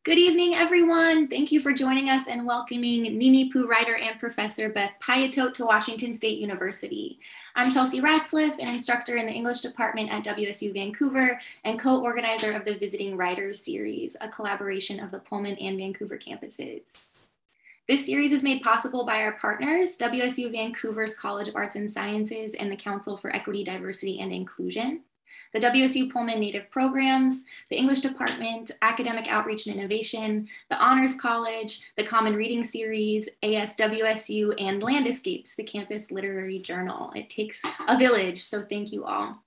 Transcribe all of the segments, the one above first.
Good evening, everyone. Thank you for joining us and welcoming Mimi Pooh writer and professor Beth Piatote to Washington State University. I'm Chelsea Ratzliff, an instructor in the English department at WSU Vancouver and co-organizer of the Visiting Writers series, a collaboration of the Pullman and Vancouver campuses. This series is made possible by our partners, WSU Vancouver's College of Arts and Sciences and the Council for Equity, Diversity, and Inclusion, the WSU Pullman Native Programs, the English Department, Academic Outreach and Innovation, the Honors College, the Common Reading Series, ASWSU, and Landescapes, the campus literary journal. It takes a village, so thank you all.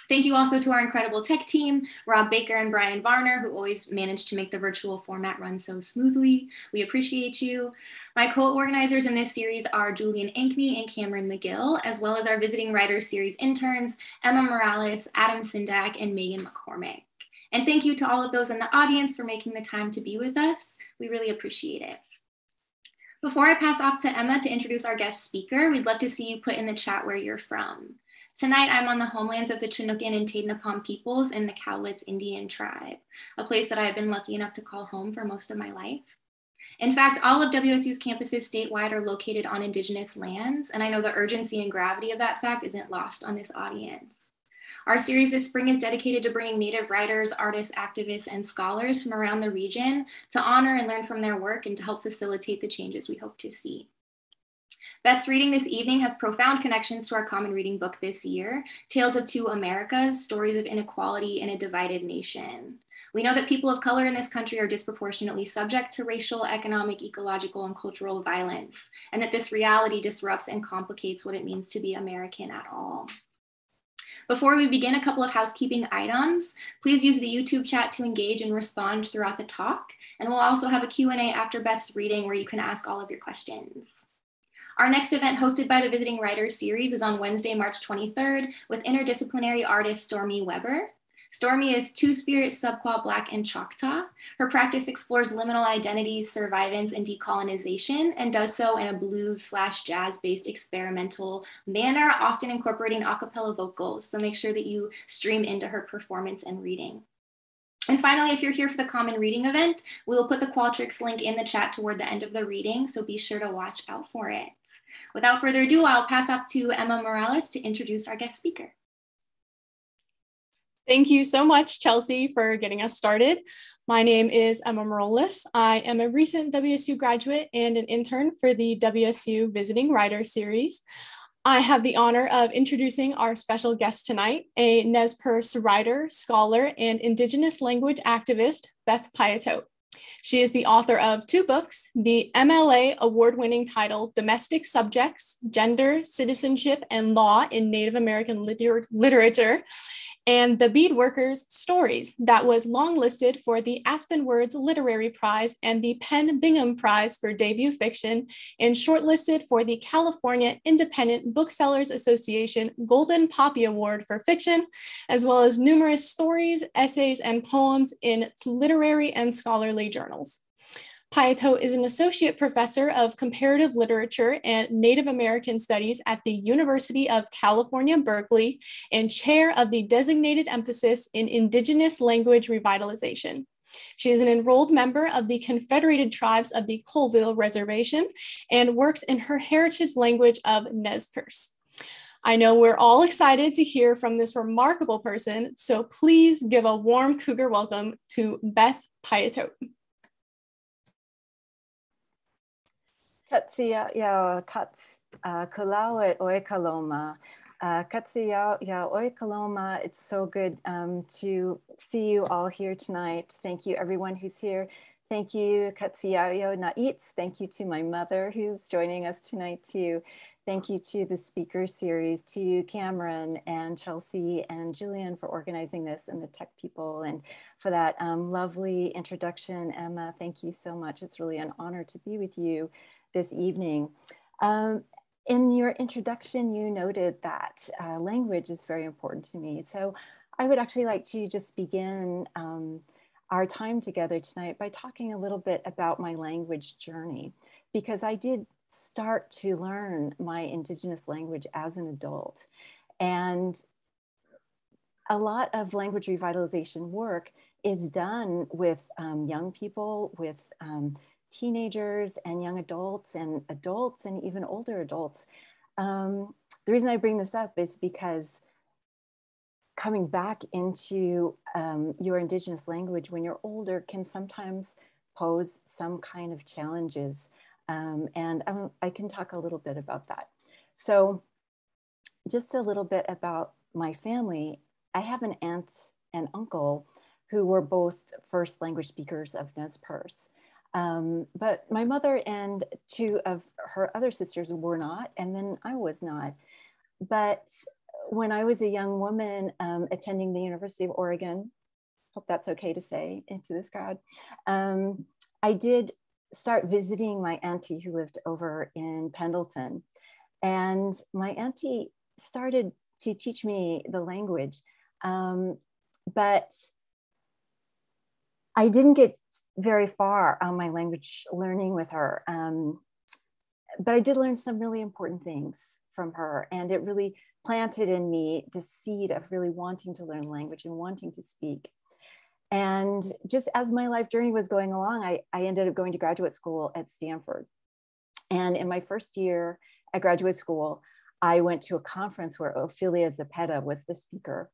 Thank you also to our incredible tech team, Rob Baker and Brian Varner, who always managed to make the virtual format run so smoothly. We appreciate you. My co-organizers in this series are Julian Ankney and Cameron McGill, as well as our Visiting Writers Series interns, Emma Morales, Adam Sindak, and Megan McCormick. And thank you to all of those in the audience for making the time to be with us. We really appreciate it. Before I pass off to Emma to introduce our guest speaker, we'd love to see you put in the chat where you're from. Tonight, I'm on the homelands of the Chinookan and Tadinapam peoples in the Cowlitz Indian tribe, a place that I've been lucky enough to call home for most of my life. In fact, all of WSU's campuses statewide are located on Indigenous lands, and I know the urgency and gravity of that fact isn't lost on this audience. Our series this spring is dedicated to bringing Native writers, artists, activists, and scholars from around the region to honor and learn from their work and to help facilitate the changes we hope to see. Beth's reading this evening has profound connections to our common reading book this year, Tales of Two Americas, Stories of Inequality in a Divided Nation. We know that people of color in this country are disproportionately subject to racial, economic, ecological, and cultural violence, and that this reality disrupts and complicates what it means to be American at all. Before we begin, a couple of housekeeping items. Please use the YouTube chat to engage and respond throughout the talk, and we'll also have a Q&A after Beth's reading where you can ask all of your questions. Our next event hosted by the Visiting Writers series is on Wednesday, March 23rd with interdisciplinary artist Stormy Weber. Stormy is Two-Spirit, Subqual, Black, and Choctaw. Her practice explores liminal identities, survivance, and decolonization, and does so in a blues/jazz-based experimental manner, often incorporating a cappella vocals. So make sure that you stream into her performance and reading. And finally, if you're here for the Common Reading event, we will put the Qualtrics link in the chat toward the end of the reading, so be sure to watch out for it. Without further ado, I'll pass off to Emma Morales to introduce our guest speaker. Thank you so much, Chelsea, for getting us started. My name is Emma Morales. I am a recent WSU graduate and an intern for the WSU Visiting Writer series. I have the honor of introducing our special guest tonight, a Nez Perce writer, scholar, and Indigenous language activist, Beth Piatote. She is the author of two books, the MLA award-winning title, Domestic Subjects, Gender, Citizenship, and Law in Native American Literature, and The Beadworkers' Stories, that was longlisted for the Aspen Words Literary Prize and the Penn Bingham Prize for debut fiction, and shortlisted for the California Independent Booksellers Association Golden Poppy Award for fiction, as well as numerous stories, essays, and poems in literary and scholarly journals. Piatote is an associate professor of comparative literature and Native American studies at the University of California, Berkeley, and chair of the designated emphasis in Indigenous language revitalization. She is an enrolled member of the Confederated Tribes of the Colville Reservation and works in her heritage language of Nez Perce. I know we're all excited to hear from this remarkable person, so please give a warm Cougar welcome to Beth Piatote. Katsia ya tats kalawit oikaloma. Katsia ya oikaloma. It's so good to see you all here tonight. Thank you, everyone who's here. Thank you, Katsia yo naits. Thank you to my mother who's joining us tonight too. Thank you to the speaker series, to you, Cameron and Chelsea and Julian for organizing this, and the tech people, and for that lovely introduction, Emma. Thank you so much. It's really an honor to be with you this evening. In your introduction, you noted that language is very important to me. So I would actually like to just begin our time together tonight by talking a little bit about my language journey, because I did start to learn my Indigenous language as an adult. And a lot of language revitalization work is done with young people, with teenagers and young adults and even older adults. The reason I bring this up is because coming back into your Indigenous language when you're older can sometimes pose some kind of challenges. And I can talk a little bit about that. So just a little bit about my family. I have an aunt and uncle who were both first language speakers of Nez Perce. But my mother and two of her other sisters were not, and then I was not. But when I was a young woman attending the University of Oregon, hope that's okay to say into this crowd, I did start visiting my auntie who lived over in Pendleton. And my auntie started to teach me the language, but I didn't get very far on my language learning with her. But I did learn some really important things from her, and it really planted in me the seed of really wanting to learn language and wanting to speak. And just as my life journey was going along, I ended up going to graduate school at Stanford. And in my first year at graduate school, I went to a conference where Ophelia Zepeda was the speaker.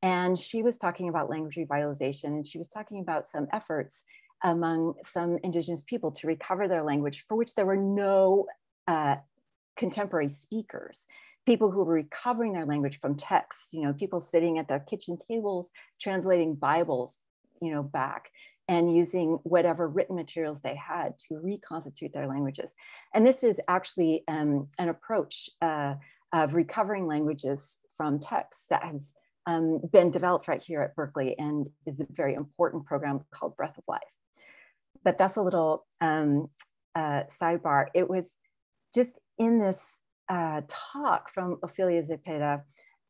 And she was talking about language revitalization, and she was talking about some efforts among some Indigenous people to recover their language, for which there were no contemporary speakers, people who were recovering their language from texts, people sitting at their kitchen tables, translating Bibles, back and using whatever written materials they had to reconstitute their languages. And this is actually an approach of recovering languages from texts that has been developed right here at Berkeley and is a very important program called Breath of Life. But that's a little sidebar. It was just in this talk from Ophelia Zepeda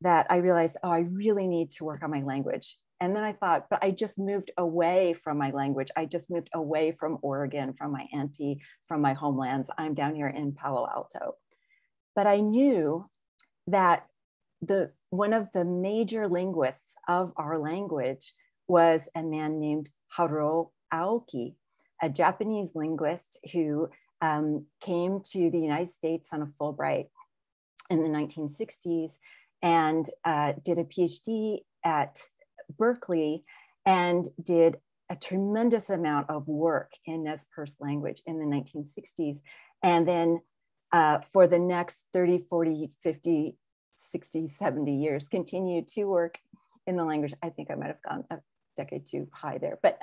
that I realized, oh, I really need to work on my language. And then I thought, but I just moved away from my language. I just moved away from Oregon, from my auntie, from my homelands. I'm down here in Palo Alto. But I knew that one of the major linguists of our language was a man named Haruo Aoki, a Japanese linguist who came to the United States on a Fulbright in the 1960s and did a PhD at Berkeley and did a tremendous amount of work in Nez Perce language in the 1960s. And then for the next 30, 40, 50, 60, 70 years, continued to work in the language. I think I might have gone a decade too high there. But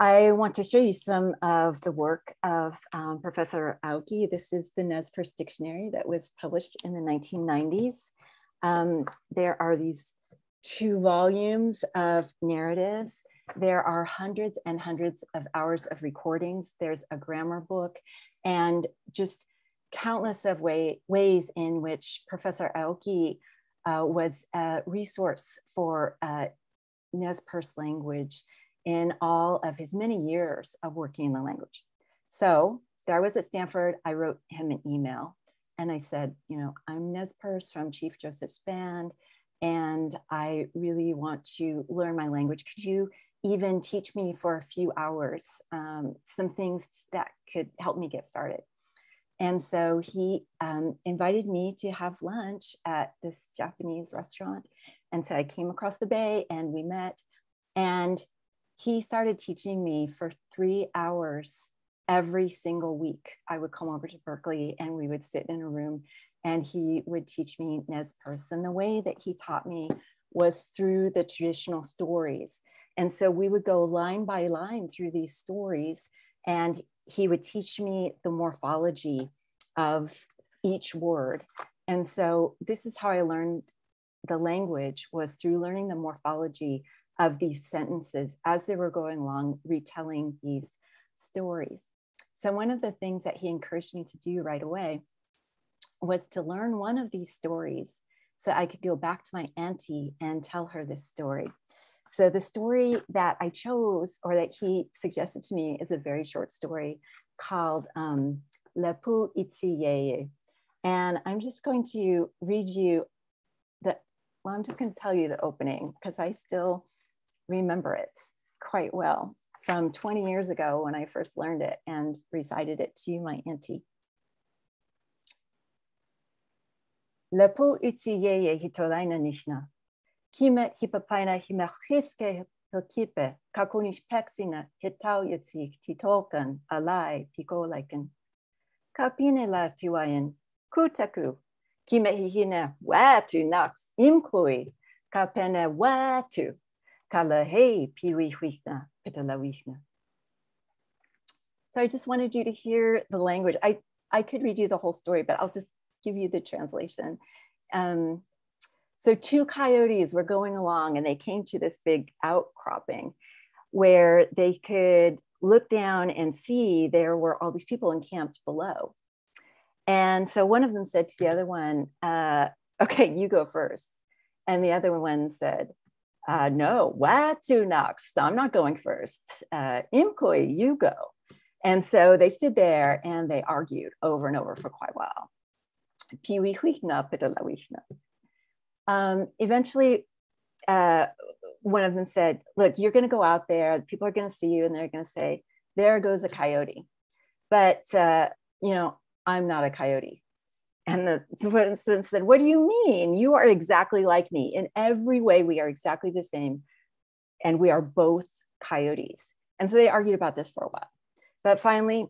I want to show you some of the work of Professor Aoki. This is the Nez Perce Dictionary that was published in the 1990s. There are these 2 volumes of narratives. There are hundreds and hundreds of hours of recordings. There's a grammar book and just countless of ways in which Professor Aoki was a resource for Nez Perce language in all of his many years of working in the language. So there I was at Stanford. I wrote him an email and I said, I'm Nez Perce from Chief Joseph's band, and I really want to learn my language. Could you even teach me for a few hours some things that could help me get started? And so he invited me to have lunch at this Japanese restaurant. And so I came across the bay and we met, and he started teaching me for 3 hours every single week. I would come over to Berkeley and we would sit in a room and he would teach me Nez Perce. And the way that he taught me was through the traditional stories. And so we would go line by line through these stories, and he would teach me the morphology of each word. And so this is how I learned the language, was through learning the morphology of these sentences as they were going along, retelling these stories. So one of the things that he encouraged me to do right away was to learn one of these stories so I could go back to my auntie and tell her this story. So the story that I chose, or that he suggested to me, is a very short story called Lepu Itsiyeye. And I'm just going to read you I'm just going to tell you the opening, because I still remember it quite well from 20 years ago when I first learned it and recited it to my auntie. Lepo utsi ye hitolaina nishna. Kime hipapaina himachiske hilkipe kakonish pexina hitau yitsi titokan alai pikolaiken. Kapine la tiwayan kutaku. Kime hihina watu nax imkui kapene watu. Kala hey piwihwihna pitalawihna. So I just wanted you to hear the language. I could read you the whole story, but I'll just give you the translation. So two coyotes were going along and they came to this big outcropping where they could look down and see there were all these people encamped below. And so one of them said to the other one, okay, you go first. And the other one said, no, watu next. I'm not going first. Imkoi, you go. And so they stood there and they argued over and over for quite a while. Eventually, one of them said, look, you're going to go out there. People are going to see you and they're going to say, there goes a coyote. But, I'm not a coyote. And the person said, what do you mean? You are exactly like me. In every way, we are exactly the same. And we are both coyotes. And so they argued about this for a while. But finally,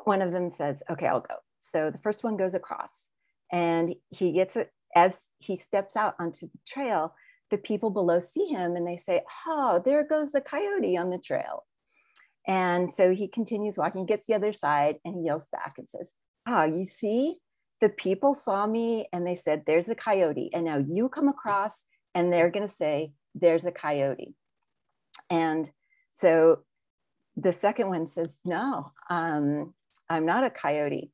one of them says, okay, I'll go. So the first one goes across and he gets it. As he steps out onto the trail, the people below see him and they say, oh, there goes the coyote on the trail. And so he continues walking, gets the other side and he yells back and says, you see, the people saw me and they said, there's a coyote. And now you come across and they're going to say, there's a coyote. And so the second one says, no, I'm not a coyote.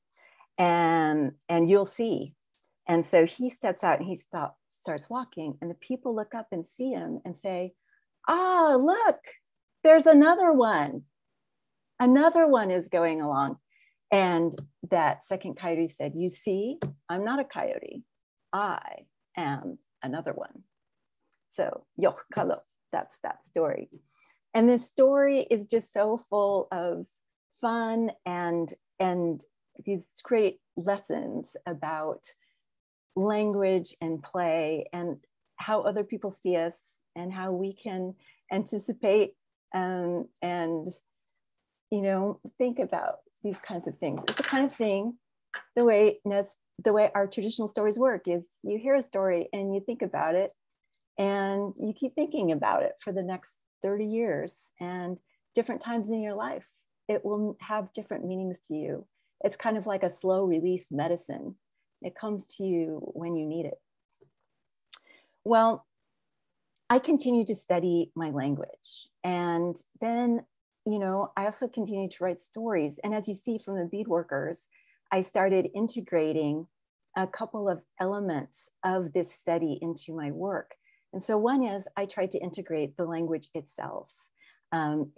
And you'll see. And so he steps out and he starts walking and the people look up and see him and say, look, there's another one. Another one is going along. And that second coyote said, you see, I'm not a coyote. I am another one. So, yokkalo, that's that story. And this story is just so full of fun and these great lessons about language and play and how other people see us and how we can anticipate and think about these kinds of things. It's the kind of thing, the way our traditional stories work is you hear a story and you think about it and you keep thinking about it for the next 30 years and different times in your life. It will have different meanings to you. It's kind of like a slow release medicine. It comes to you when you need it. Well, I continued to study my language. And then, I also continued to write stories. And as you see from the beadworkers, I started integrating a couple of elements of this study into my work. And so one is I tried to integrate the language itself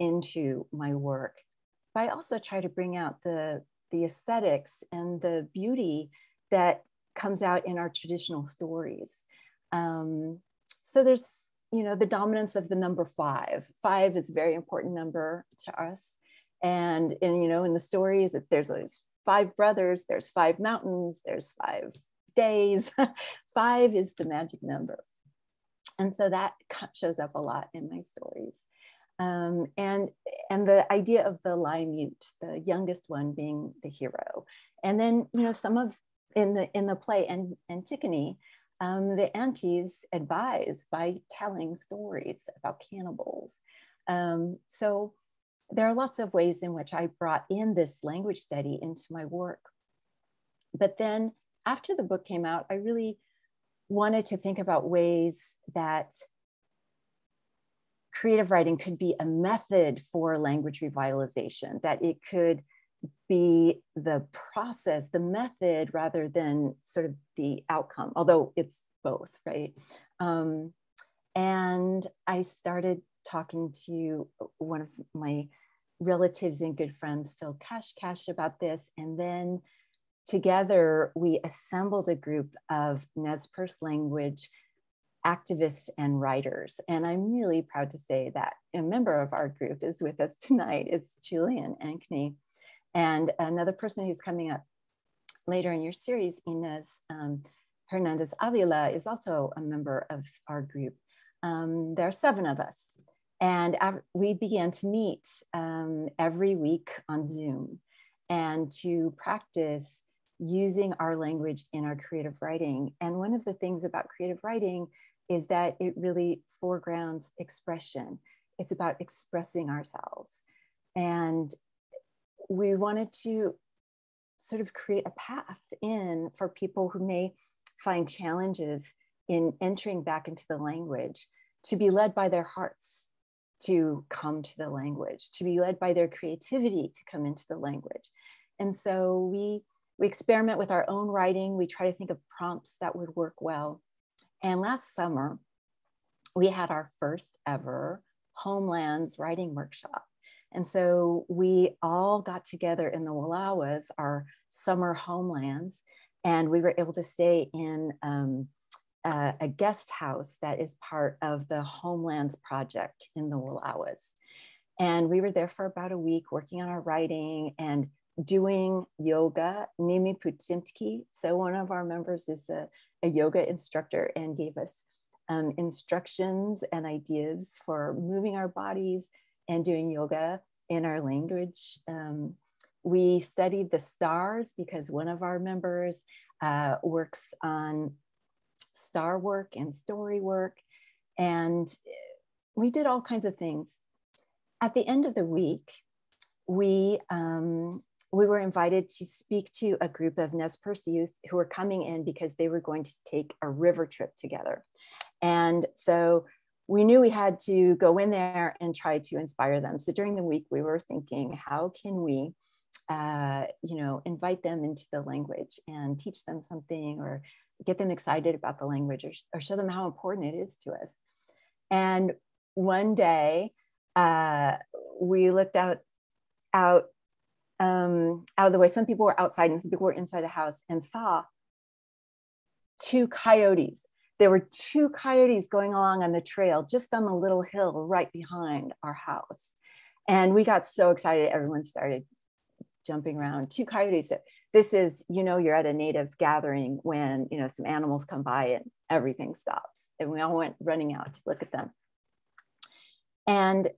into my work. But I also try to bring out the aesthetics and the beauty that comes out in our traditional stories. So there's, the dominance of the number 5. 5 is a very important number to us. And in the stories, there's 5 brothers, there's 5 mountains, there's 5 days. 5 is the magic number. And so that shows up a lot in my stories. And the idea of the Lai-mute, the youngest one being the hero. And then, some of in the play Antigone, the aunties advise by telling stories about cannibals. So there are lots of ways in which I brought in this language study into my work. But then after the book came out, I really wanted to think about ways that creative writing could be a method for language revitalization, that it could be the process, the method, rather than sort of the outcome, although it's both, right? And I started talking to one of my relatives and good friends, Phil Cash, about this. And then together we assembled a group of Nez Perce language activists and writers. And I'm really proud to say that a member of our group is with us tonight. It's Julian Ankney. And another person who's coming up later in your series, Inez Hernandez Avila, is also a member of our group. There are 7 of us. And we began to meet every week on Zoom and to practice using our language in our creative writing. And one of the things about creative writing is that it really foregrounds expression. It's about expressing ourselves. And we wanted to sort of create a path in for people who may find challenges in entering back into the language, to be led by their hearts to come to the language, to be led by their creativity to come into the language. And so we experiment with our own writing. We try to think of prompts that would work well. And last summer, we had our first ever Homelands writing workshop. And so we all got together in the Wallowas, our summer homelands, and we were able to stay in a guest house that is part of the Homelands Project in the Wallowas. And we were there for about a week working on our writing and doing yoga, Nimi Putimtki. So one of our members is a yoga instructor and gave us instructions and ideas for moving our bodies and doing yoga in our language. We studied the stars because one of our members works on star work and story work. And we did all kinds of things. At the end of the week, we were invited to speak to a group of Nez Perce youth who were coming in because they were going to take a river trip together. And so we knew we had to go in there and try to inspire them. So during the week, we were thinking, how can we, invite them into the language and teach them something, or get them excited about the language, or show them how important it is to us. And one day, we looked out of the way. Some people were outside and some people were inside the house, and saw 2 coyotes. There were 2 coyotes going along on the trail, just on the little hill right behind our house. And we got so excited, everyone started jumping around. 2 coyotes. This is, you're at a native gathering when, some animals come by and everything stops. And we all went running out to look at them. And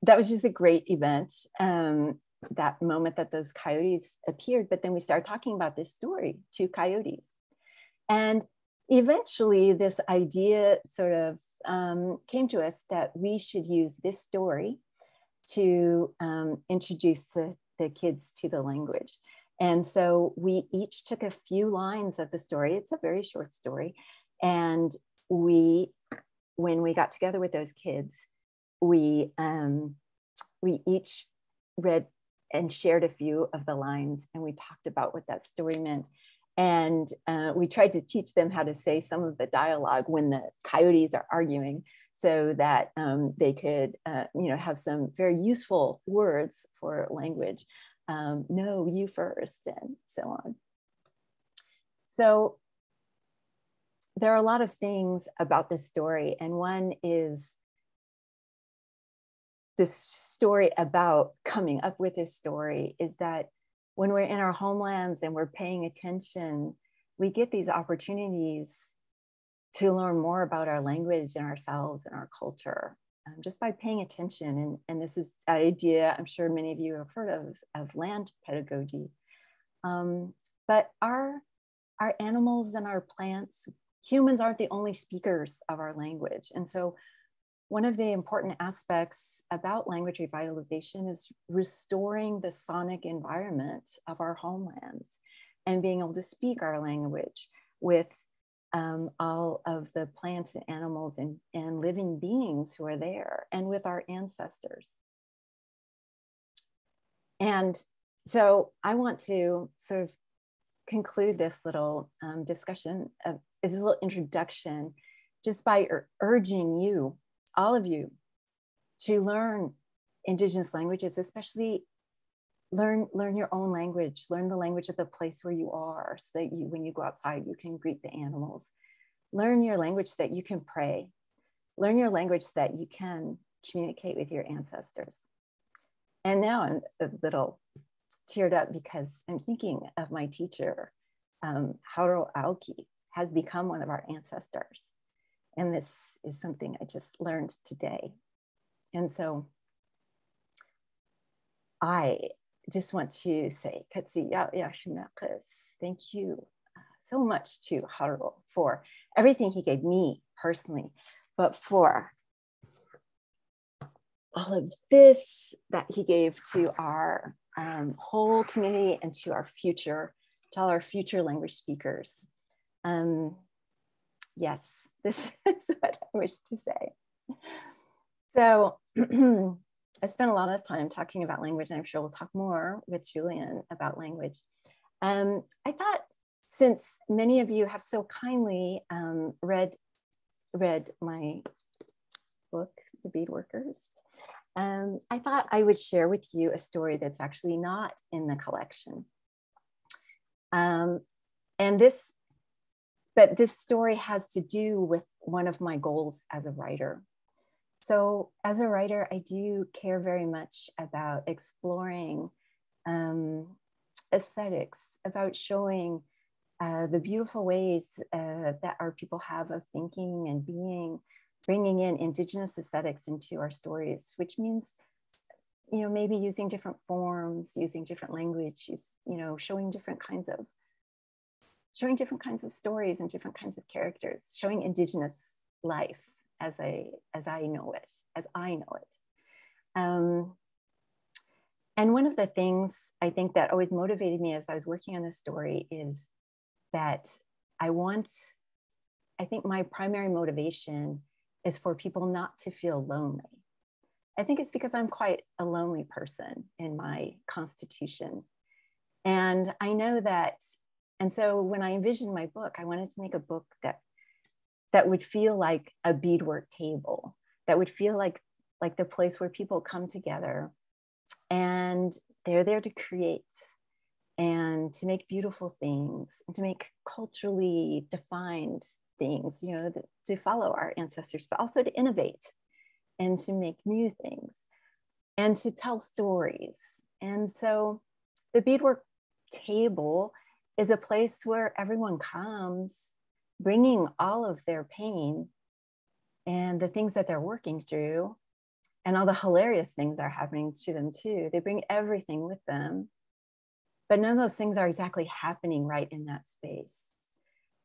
that was just a great event, that moment that those coyotes appeared. But then we started talking about this story, 2 coyotes. And eventually this idea sort of came to us that we should use this story to introduce the kids to the language. And so we each took a few lines of the story. It's a very short story. And when we got together with those kids, we each read and shared a few of the lines, and we talked about what that story meant. And we tried to teach them how to say some of the dialogue when the coyotes are arguing, so that they could, have some very useful words for language. No, you first, and so on. So there are a lot of things about this story, and one is this story about coming up with this story is that when we're in our homelands and we're paying attention, we get these opportunities to learn more about our language and ourselves and our culture, just by paying attention. And this is an idea I'm sure many of you have heard of land pedagogy. But our animals and our plants, humans aren't the only speakers of our language. And so one of the important aspects about language revitalization is restoring the sonic environment of our homelands and being able to speak our language with all of the plants and animals and living beings who are there, and with our ancestors. And so I want to sort of conclude this little discussion, this little introduction, just by urging you, all of you, to learn Indigenous languages, especially learn your own language, learn the language of the place where you are, so that when you go outside, you can greet the animals. learn your language so that you can pray. Learn your language so that you can communicate with your ancestors. And now I'm a little teared up because I'm thinking of my teacher, Hauro Aoki, has become one of our ancestors. And this is something I just learned today. And so I just want to say, thank you so much to Hauro for everything he gave me personally, but for all of this that he gave to our whole community and to our future, to all our future language speakers. Yes, this is what I wish to say. So I spent a lot of time talking about language, and I'm sure we'll talk more with Julian about language. I thought, since many of you have so kindly read my book, The Bead Workers, I thought I would share with you a story that's actually not in the collection. But this story has to do with one of my goals as a writer. So as a writer, I do care very much about exploring aesthetics, about showing the beautiful ways that our people have of thinking and being, bringing in indigenous aesthetics into our stories, which means, you know, maybe using different forms, using different language, you know, showing different kinds of stories and different kinds of characters, showing indigenous life as I know it. And one of the things I think that always motivated me as I was working on this story is that I think my primary motivation is for people not to feel lonely. I think it's because I'm quite a lonely person in my constitution. And I know that, and so when I envisioned my book, I wanted to make a book that would feel like a beadwork table, that would feel like the place where people come together and they're there to create and to make beautiful things, and to make culturally defined things, you know, to follow our ancestors, but also to innovate and to make new things and to tell stories. And so the beadwork table is a place where everyone comes bringing all of their pain and the things that they're working through and all the hilarious things that are happening to them too. They bring everything with them, but none of those things are exactly happening right in that space.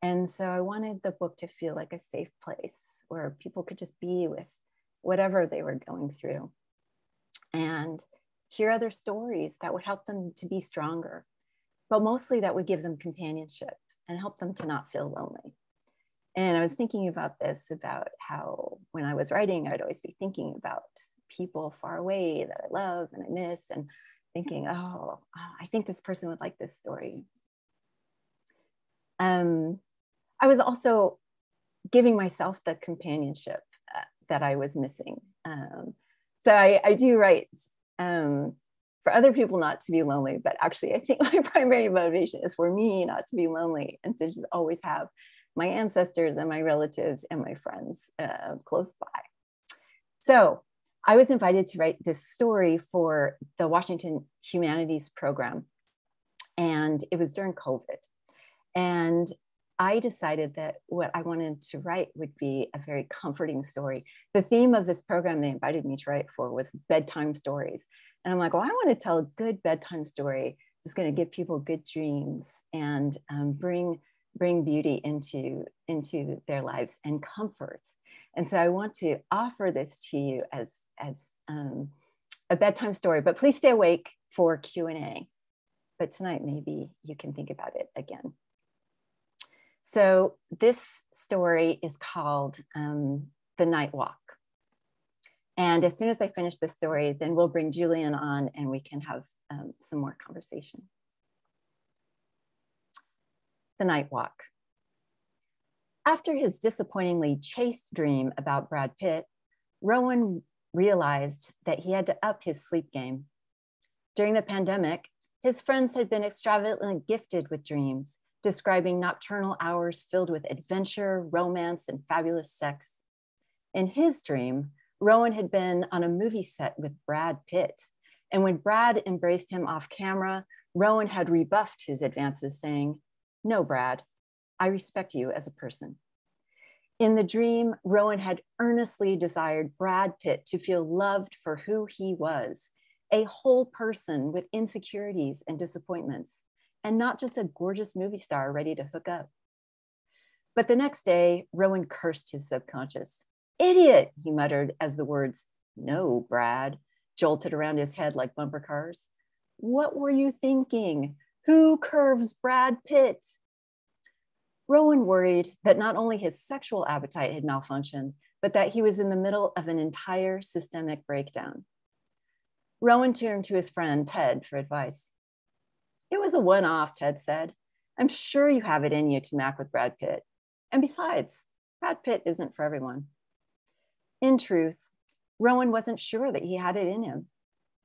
And so I wanted the book to feel like a safe place where people could just be with whatever they were going through and hear other stories that would help them to be stronger, but mostly that would give them companionship and help them to not feel lonely. And I was thinking about this, about how when I was writing, I'd always be thinking about people far away that I love and I miss, and thinking, oh, I think this person would like this story. I was also giving myself the companionship that I was missing. So I do write for other people not to be lonely, but actually I think my primary motivation is for me not to be lonely and to just always have my ancestors and my relatives and my friends close by. So I was invited to write this story for the Washington Humanities Program, and it was during COVID. And I decided that what I wanted to write would be a very comforting story. The theme of this program they invited me to write for was bedtime stories. And I'm like, well, I want to tell a good bedtime story that's going to give people good dreams and bring beauty into their lives and comfort. And so I want to offer this to you as a bedtime story, but please stay awake for Q&A. But tonight, maybe you can think about it again. So this story is called The Night Walk. And as soon as I finish this story, then we'll bring Julian on and we can have some more conversation. The Night Walk. After his disappointingly chaste dream about Brad Pitt, Rowan realized that he had to up his sleep game. During the pandemic, his friends had been extravagantly gifted with dreams, describing nocturnal hours filled with adventure, romance, and fabulous sex. In his dream, Rowan had been on a movie set with Brad Pitt. And when Brad embraced him off camera, Rowan had rebuffed his advances, saying, "No, Brad, I respect you as a person." In the dream, Rowan had earnestly desired Brad Pitt to feel loved for who he was, a whole person with insecurities and disappointments, and not just a gorgeous movie star ready to hook up. But the next day, Rowan cursed his subconscious. "Idiot," he muttered as the words, "No, Brad," jolted around his head like bumper cars. "What were you thinking? Who curves Brad Pitt?" Rowan worried that not only his sexual appetite had malfunctioned, but that he was in the middle of an entire systemic breakdown. Rowan turned to his friend, Ted, for advice. "It was a one-off," Ted said. "I'm sure you have it in you to mac with Brad Pitt. And besides, Brad Pitt isn't for everyone." In truth, Rowan wasn't sure that he had it in him.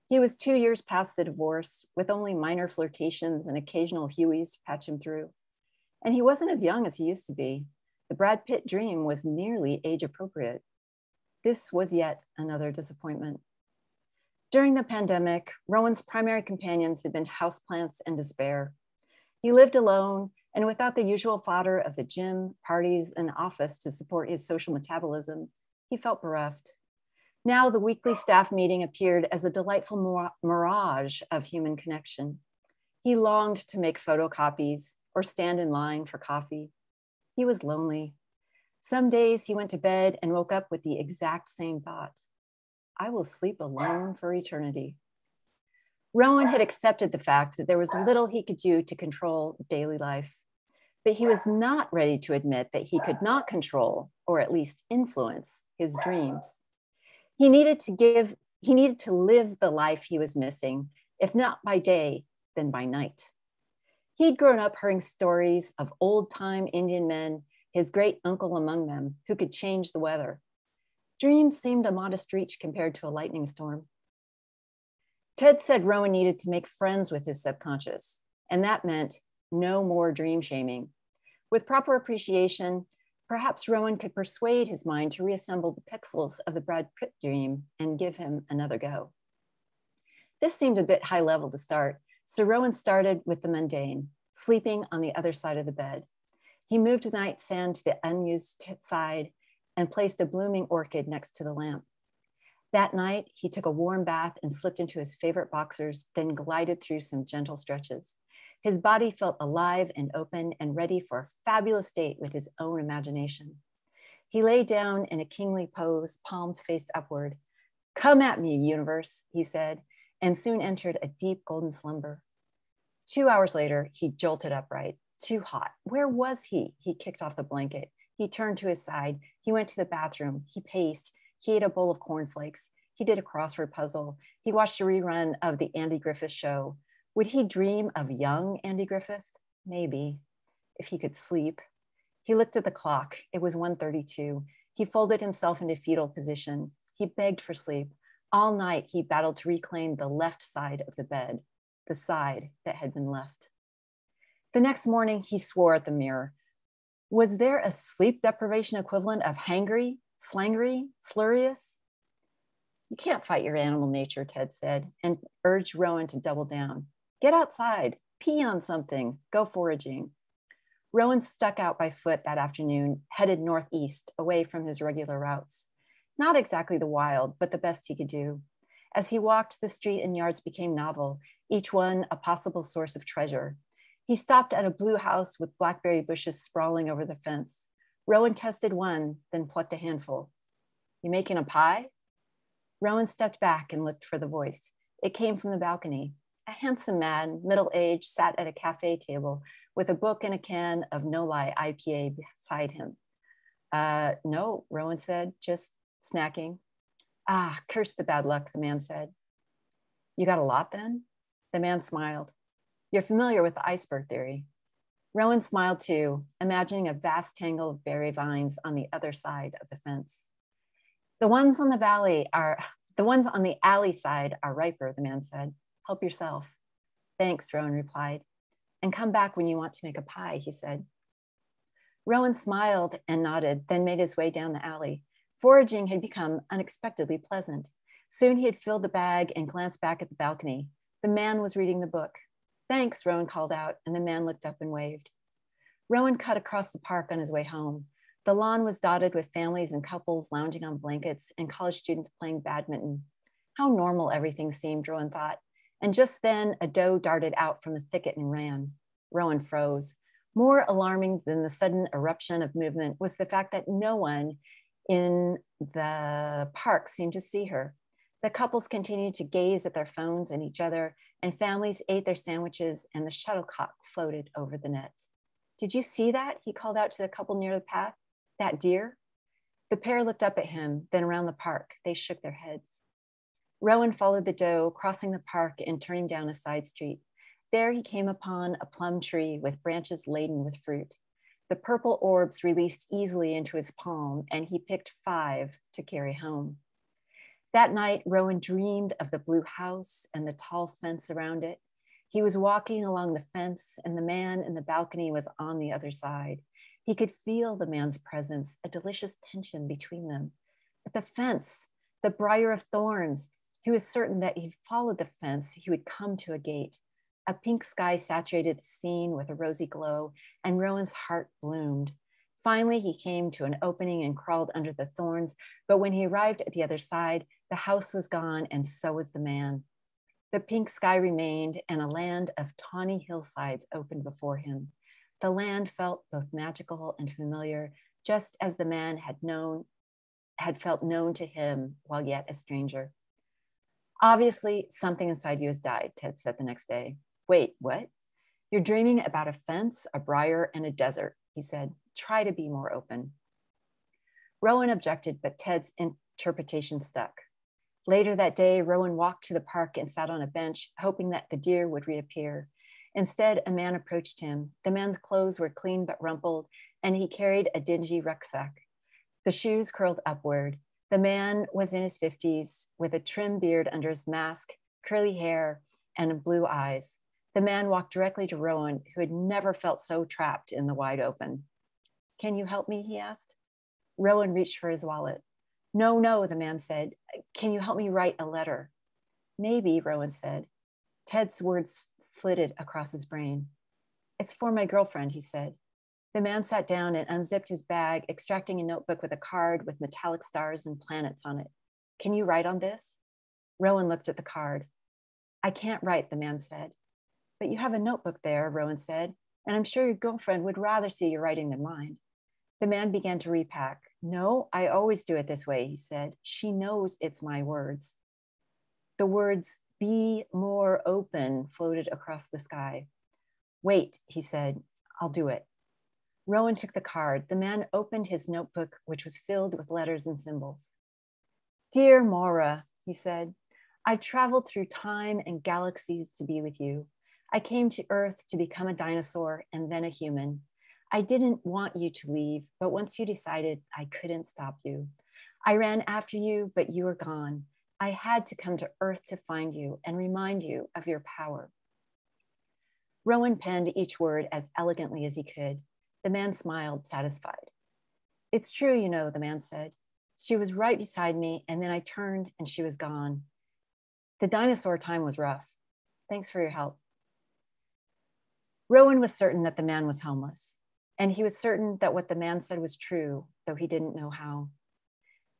He was 2 years past the divorce, with only minor flirtations and occasional Hueys to patch him through. And he wasn't as young as he used to be. The Brad Pitt dream was nearly age appropriate. This was yet another disappointment. During the pandemic, Rowan's primary companions had been houseplants and despair. He lived alone and without the usual fodder of the gym, parties, and office to support his social metabolism, he felt bereft. Now the weekly staff meeting appeared as a delightful mirage of human connection. He longed to make photocopies or stand in line for coffee. He was lonely. Some days he went to bed and woke up with the exact same thought: "I will sleep alone for eternity." Rowan had accepted the fact that there was little he could do to control daily life, but he was not ready to admit that he could not control, or at least influence, his dreams. He needed to live the life he was missing, if not by day, then by night. He'd grown up hearing stories of old-time Indian men, his great uncle among them, who could change the weather. Dreams seemed a modest reach compared to a lightning storm. Ted said Rowan needed to make friends with his subconscious, and that meant no more dream shaming. With proper appreciation, perhaps Rowan could persuade his mind to reassemble the pixels of the Brad Pitt dream and give him another go. This seemed a bit high level to start, so Rowan started with the mundane, sleeping on the other side of the bed. He moved the nightstand to the unused side and placed a blooming orchid next to the lamp. That night, he took a warm bath and slipped into his favorite boxers, then glided through some gentle stretches. His body felt alive and open and ready for a fabulous date with his own imagination. He lay down in a kingly pose, palms faced upward. "Come at me, universe," he said, and soon entered a deep golden slumber. 2 hours later, he jolted upright. Too hot. Where was he? He kicked off the blanket. He turned to his side. He went to the bathroom. He paced. He ate a bowl of cornflakes. He did a crossword puzzle. He watched a rerun of the Andy Griffith Show. Would he dream of young Andy Griffith? Maybe, if he could sleep. He looked at the clock. It was 1:32. He folded himself into fetal position. He begged for sleep. All night, he battled to reclaim the left side of the bed, the side that had been left. The next morning, he swore at the mirror. Was there a sleep deprivation equivalent of hangry, slangry, slurious? "You can't fight your animal nature," Ted said, and urged Rowan to double down. "Get outside, pee on something, go foraging." Rowan stuck out by foot that afternoon, headed northeast, away from his regular routes. Not exactly the wild, but the best he could do. As he walked, the street and yards became novel, each one a possible source of treasure. He stopped at a blue house with blackberry bushes sprawling over the fence. Rowan tested one, then plucked a handful. "You making a pie?" Rowan stepped back and looked for the voice. It came from the balcony. A handsome man, middle-aged, sat at a cafe table with a book and a can of No Lie IPA beside him. No, Rowan said, just snacking. "Ah, curse the bad luck," the man said. "You got a lot then?" The man smiled. "You're familiar with the iceberg theory." Rowan smiled too, imagining a vast tangle of berry vines on the other side of the fence. The ones on the alley side are riper," the man said. "Help yourself." "Thanks," Rowan replied. and come back when you want to make a pie, he said. Rowan smiled and nodded, then made his way down the alley. Foraging had become unexpectedly pleasant. Soon he had filled the bag and glanced back at the balcony. The man was reading the book. Thanks, Rowan called out, and the man looked up and waved. Rowan cut across the park on his way home. The lawn was dotted with families and couples lounging on blankets and college students playing badminton. How normal everything seemed, Rowan thought. And just then, a doe darted out from the thicket and ran. Rowan froze. More alarming than the sudden eruption of movement was the fact that no one in the park seemed to see her. The couples continued to gaze at their phones and each other, and families ate their sandwiches, and the shuttlecock floated over the net. Did you see that? He called out to the couple near the path. That deer? The pair looked up at him, then around the park. They shook their heads. Rowan followed the doe, crossing the park and turning down a side street. There he came upon a plum tree with branches laden with fruit. The purple orbs released easily into his palm, and he picked 5 to carry home. That night, Rowan dreamed of the blue house and the tall fence around it. He was walking along the fence, and the man in the balcony was on the other side. He could feel the man's presence, a delicious tension between them. But the fence, the briar of thorns, he was certain that if he followed the fence, he would come to a gate. A pink sky saturated the scene with a rosy glow, and Rowan's heart bloomed. Finally, he came to an opening and crawled under the thorns, but when he arrived at the other side, the house was gone, and so was the man. The pink sky remained, and a land of tawny hillsides opened before him. The land felt both magical and familiar, just as the man had felt known to him while yet a stranger. Obviously, something inside you has died, Ted said the next day. Wait, what? You're dreaming about a fence, a briar, and a desert, he said. Try to be more open. Rowan objected, but Ted's interpretation stuck. Later that day, Rowan walked to the park and sat on a bench, hoping that the deer would reappear. Instead, a man approached him. The man's clothes were clean but rumpled, and he carried a dingy rucksack. The shoes curled upward. The man was in his 50s, with a trim beard under his mask, curly hair, and blue eyes. The man walked directly to Rowan, who had never felt so trapped in the wide open. Can you help me? He asked. Rowan reached for his wallet. No, the man said. Can you help me write a letter? Maybe, Rowan said. Ted's words flitted across his brain. It's for my girlfriend, he said. The man sat down and unzipped his bag, extracting a notebook with a card with metallic stars and planets on it. Can you write on this? Rowan looked at the card. I can't write, the man said. But you have a notebook there, Rowan said, and I'm sure your girlfriend would rather see your writing than mine. The man began to repack. No, I always do it this way, he said. She knows it's my words. The words, be more open, floated across the sky. Wait, he said, I'll do it. Rowan took the card. The man opened his notebook, which was filled with letters and symbols. Dear Maura, he said, I traveled through time and galaxies to be with you. I came to Earth to become a dinosaur and then a human. I didn't want you to leave, but once you decided, I couldn't stop you. I ran after you, but you were gone. I had to come to Earth to find you and remind you of your power. Rowan penned each word as elegantly as he could. The man smiled, satisfied. It's true, you know, the man said. She was right beside me, and then I turned and she was gone. The dinosaur time was rough. Thanks for your help. Rowan was certain that the man was homeless, and he was certain that what the man said was true, though he didn't know how.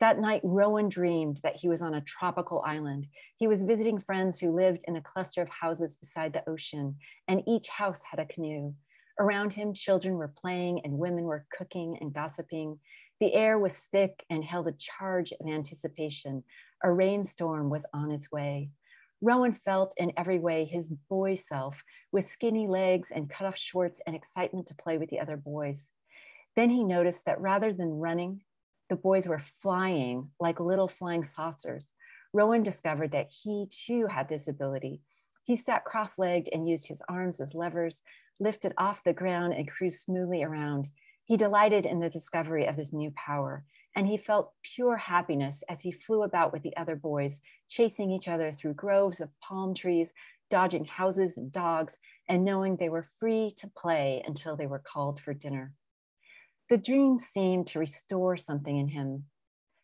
That night, Rowan dreamed that he was on a tropical island. He was visiting friends who lived in a cluster of houses beside the ocean, and each house had a canoe. Around him, children were playing and women were cooking and gossiping. The air was thick and held a charge of anticipation. A rainstorm was on its way. Rowan felt in every way his boy self, with skinny legs and cut-off shorts and excitement to play with the other boys. Then he noticed that rather than running, the boys were flying like little flying saucers. Rowan discovered that he too had this ability. He sat cross-legged and used his arms as levers, lifted off the ground and cruised smoothly around. He delighted in the discovery of this new power, and he felt pure happiness as he flew about with the other boys, chasing each other through groves of palm trees, dodging houses and dogs, and knowing they were free to play until they were called for dinner. The dream seemed to restore something in him,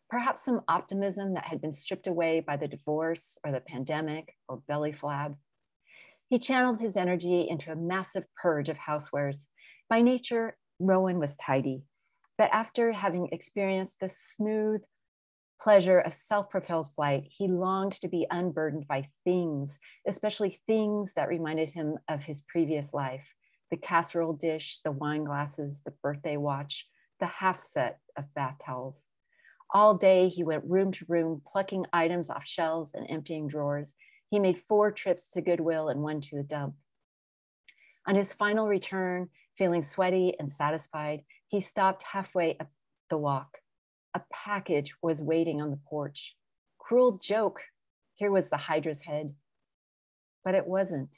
perhaps some optimism that had been stripped away by the divorce or the pandemic or belly flab. He channeled his energy into a massive purge of housewares. By nature, Rowan was tidy, but after having experienced the smooth pleasure of self-propelled flight, he longed to be unburdened by things, especially things that reminded him of his previous life: the casserole dish, the wine glasses, the birthday watch, the half set of bath towels. All day, he went room to room, plucking items off shelves and emptying drawers. He made 4 trips to Goodwill and 1 to the dump. On his final return, feeling sweaty and satisfied, he stopped halfway up the walk. A package was waiting on the porch. Cruel joke, here was the Hydra's head. But it wasn't.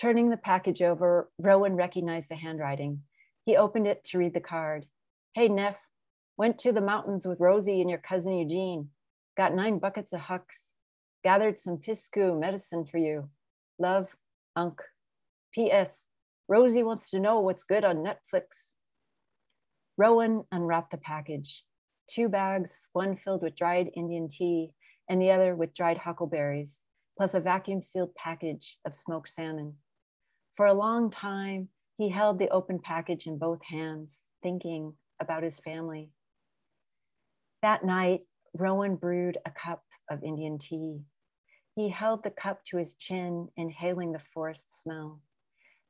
Turning the package over, Rowan recognized the handwriting. He opened it to read the card. Hey, Neff, went to the mountains with Rosie and your cousin Eugene. Got 9 buckets of hucks. Gathered some piscu medicine for you. Love, Unc. P.S. Rosie wants to know what's good on Netflix. Rowan unwrapped the package. 2 bags, one filled with dried Indian tea and the other with dried huckleberries, plus a vacuum-sealed package of smoked salmon. For a long time, he held the open package in both hands, thinking about his family. That night, Rowan brewed a cup of Indian tea. He held the cup to his chin, inhaling the forest smell.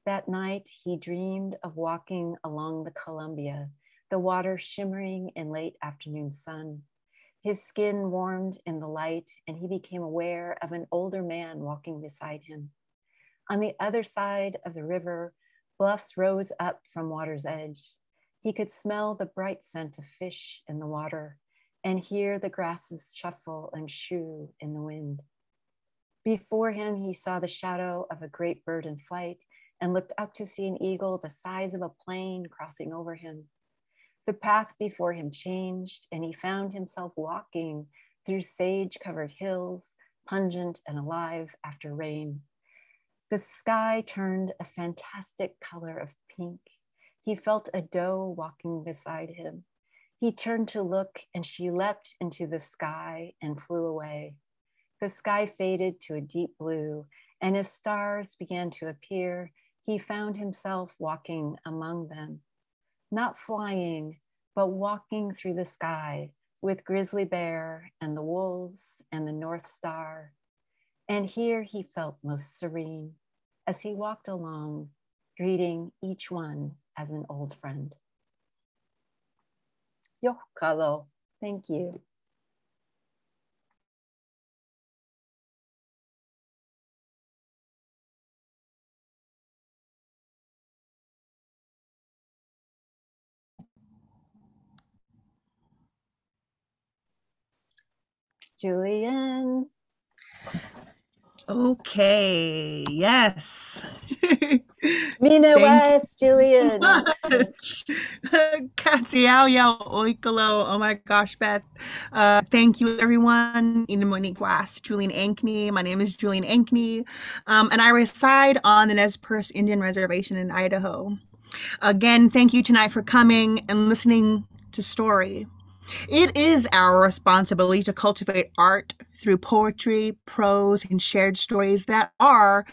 That night, he dreamed of walking along the Columbia, the water shimmering in late afternoon sun. His skin warmed in the light, and he became aware of an older man walking beside him. On the other side of the river, bluffs rose up from water's edge. He could smell the bright scent of fish in the water and hear the grasses shuffle and shoo in the wind. Before him, he saw the shadow of a great bird in flight and looked up to see an eagle the size of a plane crossing over him. The path before him changed, and he found himself walking through sage-covered hills, pungent and alive after rain. The sky turned a fantastic color of pink. He felt a doe walking beside him. He turned to look, and she leapt into the sky and flew away. The sky faded to a deep blue, and as stars began to appear, he found himself walking among them. Not flying, but walking through the sky with Grizzly Bear and the wolves and the North Star. And here he felt most serene as he walked along, greeting each one as an old friend. Yohkalo, thank you. Julian. Okay, yes. Mina West, Julian. Katsiao oikalo. Oh my gosh, Beth. Thank you, everyone. Inimoniquas, Julian Ankney. My name is Julian Ankney, and I reside on the Nez Perce Indian Reservation in Idaho. Again, thank you tonight for coming and listening to Story. It is our responsibility to cultivate art through poetry, prose, and shared stories that are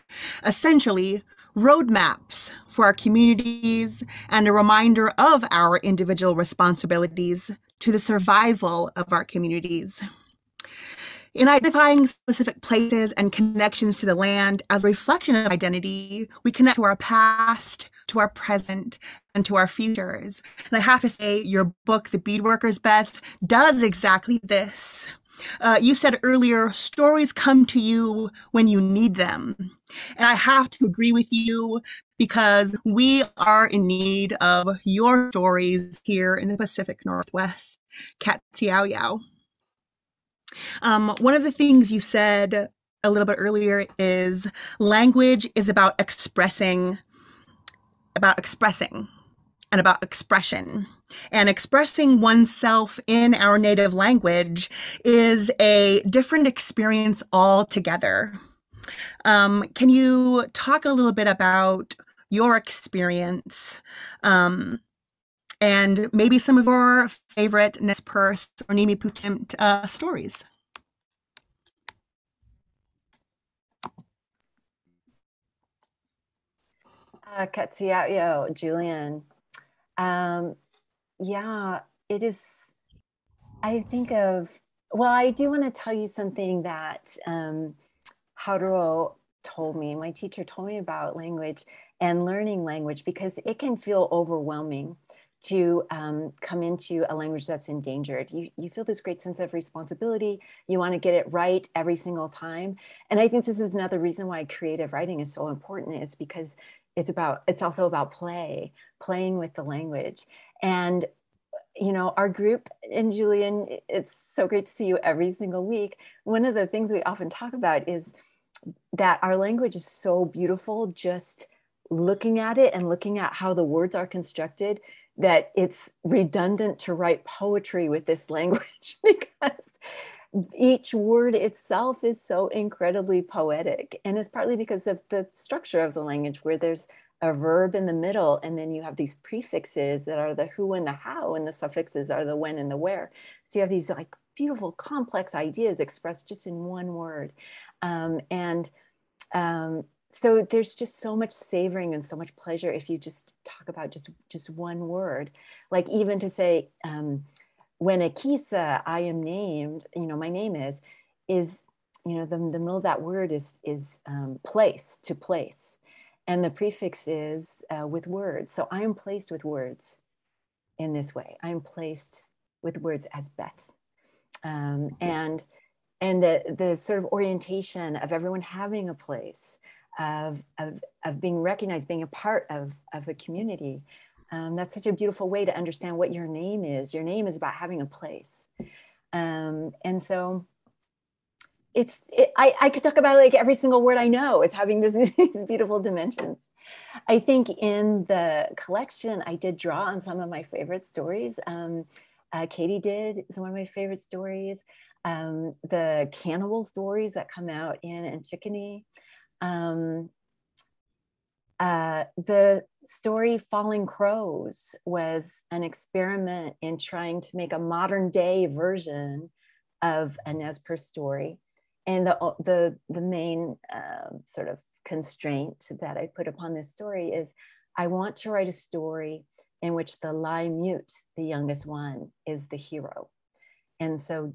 essentially roadmaps for our communities and a reminder of our individual responsibilities to the survival of our communities. In identifying specific places and connections to the land as a reflection of identity, we connect to our past, to our present, and to our futures. And I have to say, your book, The Beadworkers, Beth, does exactly this. You said earlier, stories come to you when you need them. And I have to agree with you because we are in need of your stories here in the Pacific Northwest. Kat Tiao Yao. One of the things you said a little bit earlier is language is about expressing and about expression. And expressing oneself in our native language is a different experience altogether. Can you talk a little bit about your experience and maybe some of your favorite Nez Perce or Nimi Putim stories? Katsiao, Julian. Yeah, it is. I think of, well, I do want to tell you something that Haruo told me, my teacher told me about language and learning language, because it can feel overwhelming to come into a language that's endangered. You feel this great sense of responsibility. You want to get it right every single time. And I think this is another reason why creative writing is so important, is because it's also about playing with the language. And you know, our group, and Julian, it's so great to see you every single week. One of the things we often talk about is that our language is so beautiful, just looking at it and looking at how the words are constructed, that it's redundant to write poetry with this language because each word itself is so incredibly poetic. And it's partly because of the structure of the language, where there's a verb in the middle, and then you have these prefixes that are the who and the how, and the suffixes are the when and the where. So you have these like beautiful complex ideas expressed just in one word. So there's just so much savoring and so much pleasure if you just talk about just one word. Like even to say, when a kisa, I am named, you know, my name is, you know, the middle of that word is place, to place. And the prefix is with words. So I am placed with words in this way. I am placed with words as Beth. And the sort of orientation of everyone having a place, of being recognized, being a part of a community. That's such a beautiful way to understand what your name is. Your name is about having a place. And so I could talk about like every single word I know as having these beautiful dimensions. I think in the collection, I did draw on some of my favorite stories. Katie did some of my favorite stories. The cannibal stories that come out in Antigone. The story Falling Crows was an experiment in trying to make a modern day version of a Nez Perce story. And the main sort of constraint that I put upon this story is I want to write a story in which the Lai Mute, the youngest one, is the hero. And so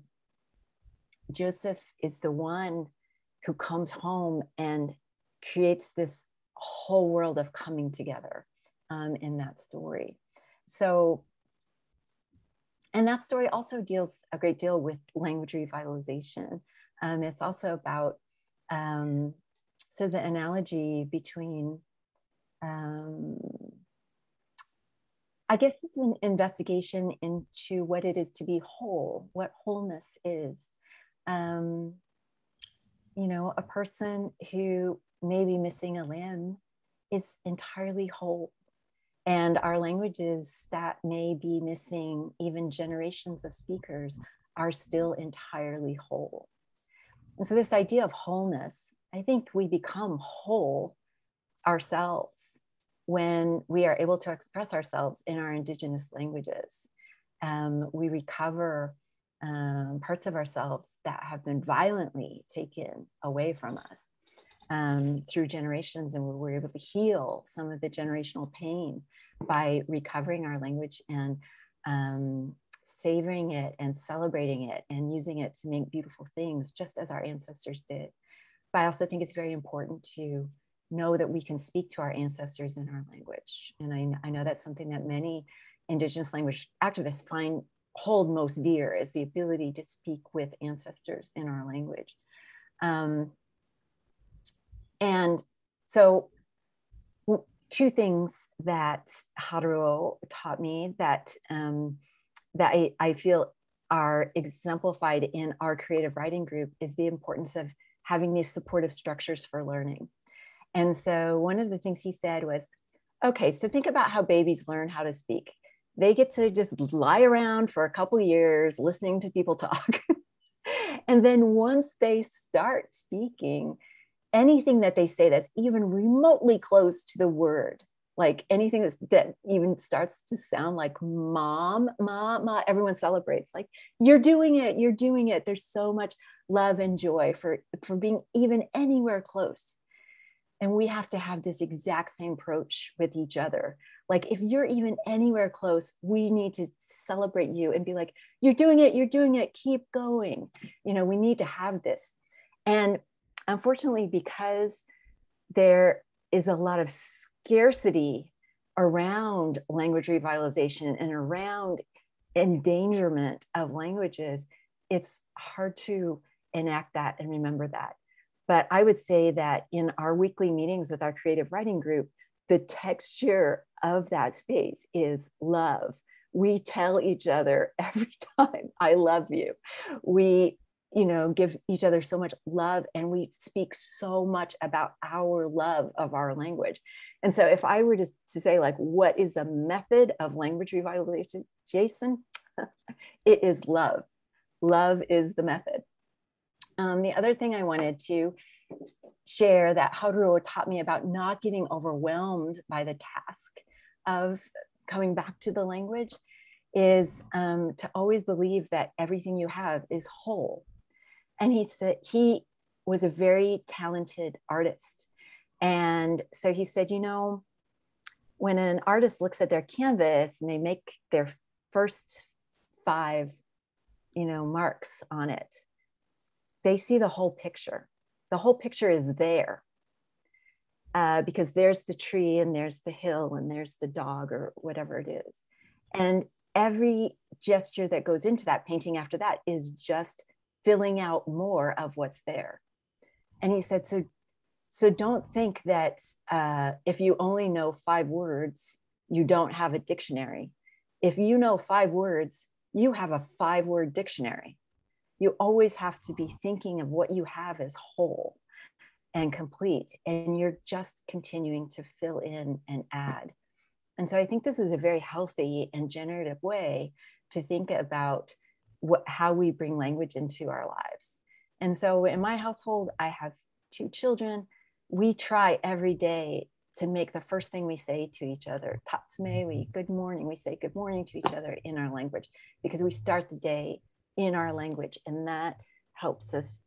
Joseph is the one who comes home and creates this whole world of coming together in that story. So, and that story also deals a great deal with language revitalization. It's also about so the analogy between, I guess it's an investigation into what it is to be whole, what wholeness is. You know, a person who may be missing a limb is entirely whole. And our languages that may be missing even generations of speakers are still entirely whole. And so this idea of wholeness, I think we become whole ourselves when we are able to express ourselves in our indigenous languages. We recover parts of ourselves that have been violently taken away from us through generations, and we're able to heal some of the generational pain by recovering our language and savoring it and celebrating it and using it to make beautiful things, just as our ancestors did. But I also think it's very important to know that we can speak to our ancestors in our language. And I know that's something that many Indigenous language activists hold most dear, is the ability to speak with ancestors in our language. And so two things that Haruo taught me that I feel are exemplified in our creative writing group is the importance of having these supportive structures for learning. And so one of the things he said was, okay, so think about how babies learn how to speak. They get to just lie around for a couple years listening to people talk. And then once they start speaking, anything that they say that's even remotely close to the word, like anything that even starts to sound like mom, ma, ma, everyone celebrates. Like, you're doing it, you're doing it. There's so much love and joy for being even anywhere close. And we have to have this exact same approach with each other. Like, if you're even anywhere close, we need to celebrate you and be like, you're doing it, keep going. You know, we need to have this. And unfortunately, because there is a lot of scarcity around language revitalization and around endangerment of languages, it's hard to enact that and remember that. But I would say that in our weekly meetings with our creative writing group, the texture of that space is love. We tell each other every time, I love you. We, you know, give each other so much love, and we speak so much about our love of our language. And so if I were to say, like, what is a method of language revitalization, Jason, it is love. Love is the method. The other thing I wanted to share that Haruo taught me about not getting overwhelmed by the task of coming back to the language is to always believe that everything you have is whole. And he said he was a very talented artist. And so he said, you know, when an artist looks at their canvas and they make their first 5, you know, marks on it, they see the whole picture. The whole picture is there because there's the tree and there's the hill and there's the dog or whatever it is. And every gesture that goes into that painting after that is just filling out more of what's there. And he said, so don't think that if you only know 5 words, you don't have a dictionary. If you know 5 words, you have a 5-word dictionary. You always have to be thinking of what you have as whole and complete, and you're just continuing to fill in and add. And so I think this is a very healthy and generative way to think about how we bring language into our lives. And so in my household, I have 2 children. We try every day to make the first thing we say to each other, tatsme, good morning. We say good morning to each other in our language because we start the day in our language, and that helps us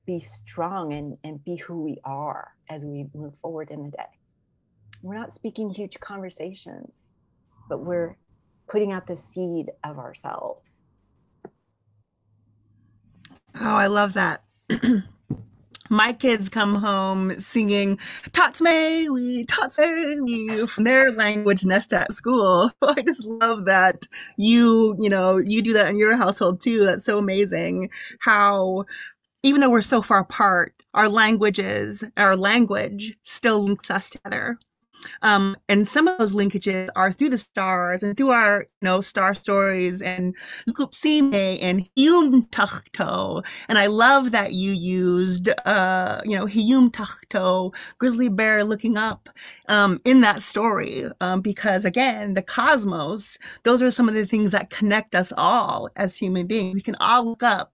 be strong and be who we are as we move forward in the day. We're not speaking huge conversations, but we're putting out the seed of ourselves. Oh, I love that. My kids come home singing Tatsme from their language nest at school. I just love that you do that in your household too. That's so amazing how even though we're so far apart, our language still links us together. And some of those linkages are through the stars and through our, star stories and Lukupsime and Hiyum Tachto. And I love that you used, Hiyum Tachto, grizzly bear looking up, in that story, because again, the cosmos, those are some of the things that connect us all as human beings. We can all look up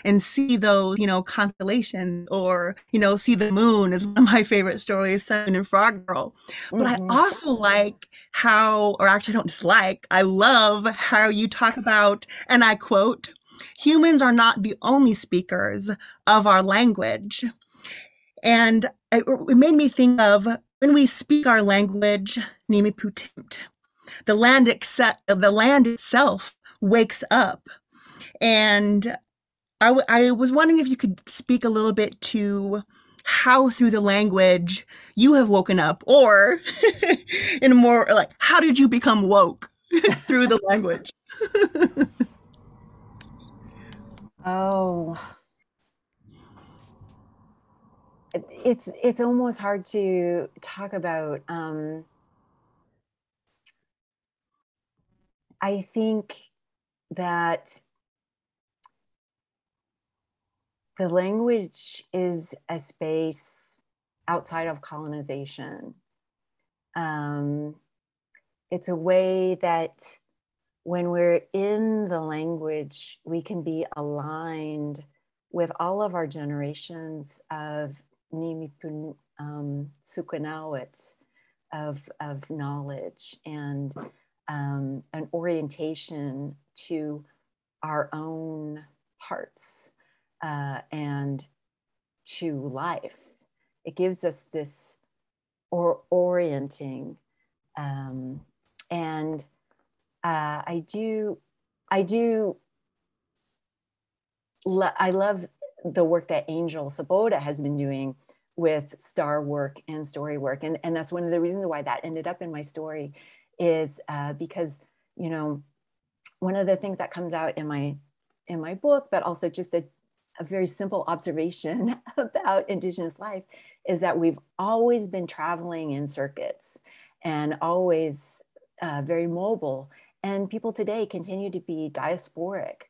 and see those, constellations, or, see the moon is one of my favorite stories, Sun and Frog Girl. But I also like how, or actually I don't dislike, I love how you talk about, and I quote, humans are not the only speakers of our language. And it made me think of when we speak our language, Nimi Putimpt, the land itself wakes up. And I was wondering if you could speak a little bit to how through the language you have woken up, or in a more like, how did you become woke through the language? Oh, it's almost hard to talk about. I think that the language is a space outside of colonization. It's a way that when we're in the language, we can be aligned with all of our generations of Nimipun Sukanawit of knowledge and an orientation to our own hearts and to life. It gives us this orienting, and I love the work that Angel Saboda has been doing with star work and story work, and that's one of the reasons why that ended up in my story, is because, you know, one of the things that comes out in my book, but also just a very simple observation about Indigenous life, is that we've always been traveling in circuits and always very mobile. And people today continue to be diasporic,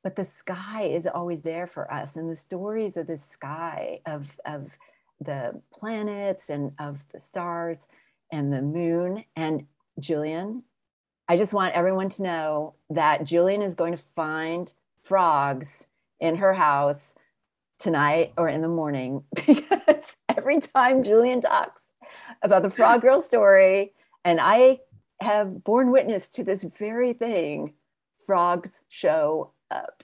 but the sky is always there for us. And the stories of the sky, of the planets and of the stars and the moon. And Julian, I just want everyone to know that Julian is going to find frogs in her house tonight or in the morning, because every time Julian talks about the Frog Girl story, and I have borne witness to this very thing, frogs show up.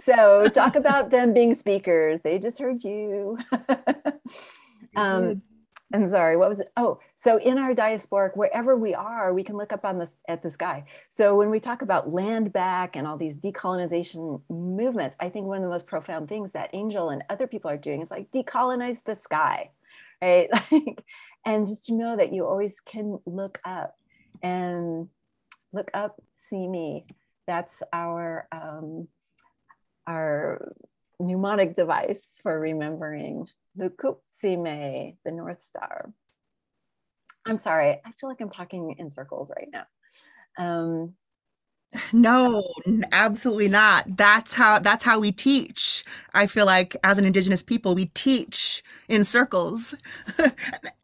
So talk about them being speakers. They just heard you. I'm sorry, what was it? Oh, so in our diasporic, wherever we are, we can look up at the sky. So when we talk about land back and all these decolonization movements, I think one of the most profound things that Angel and other people are doing is like decolonize the sky, right? Like, and just to know that you always can look up, see me. That's our mnemonic device for remembering Lukutsime, the North Star. I'm sorry, I feel like I'm talking in circles right now. No, absolutely not. That's how we teach. I feel like as an Indigenous people, we teach in circles.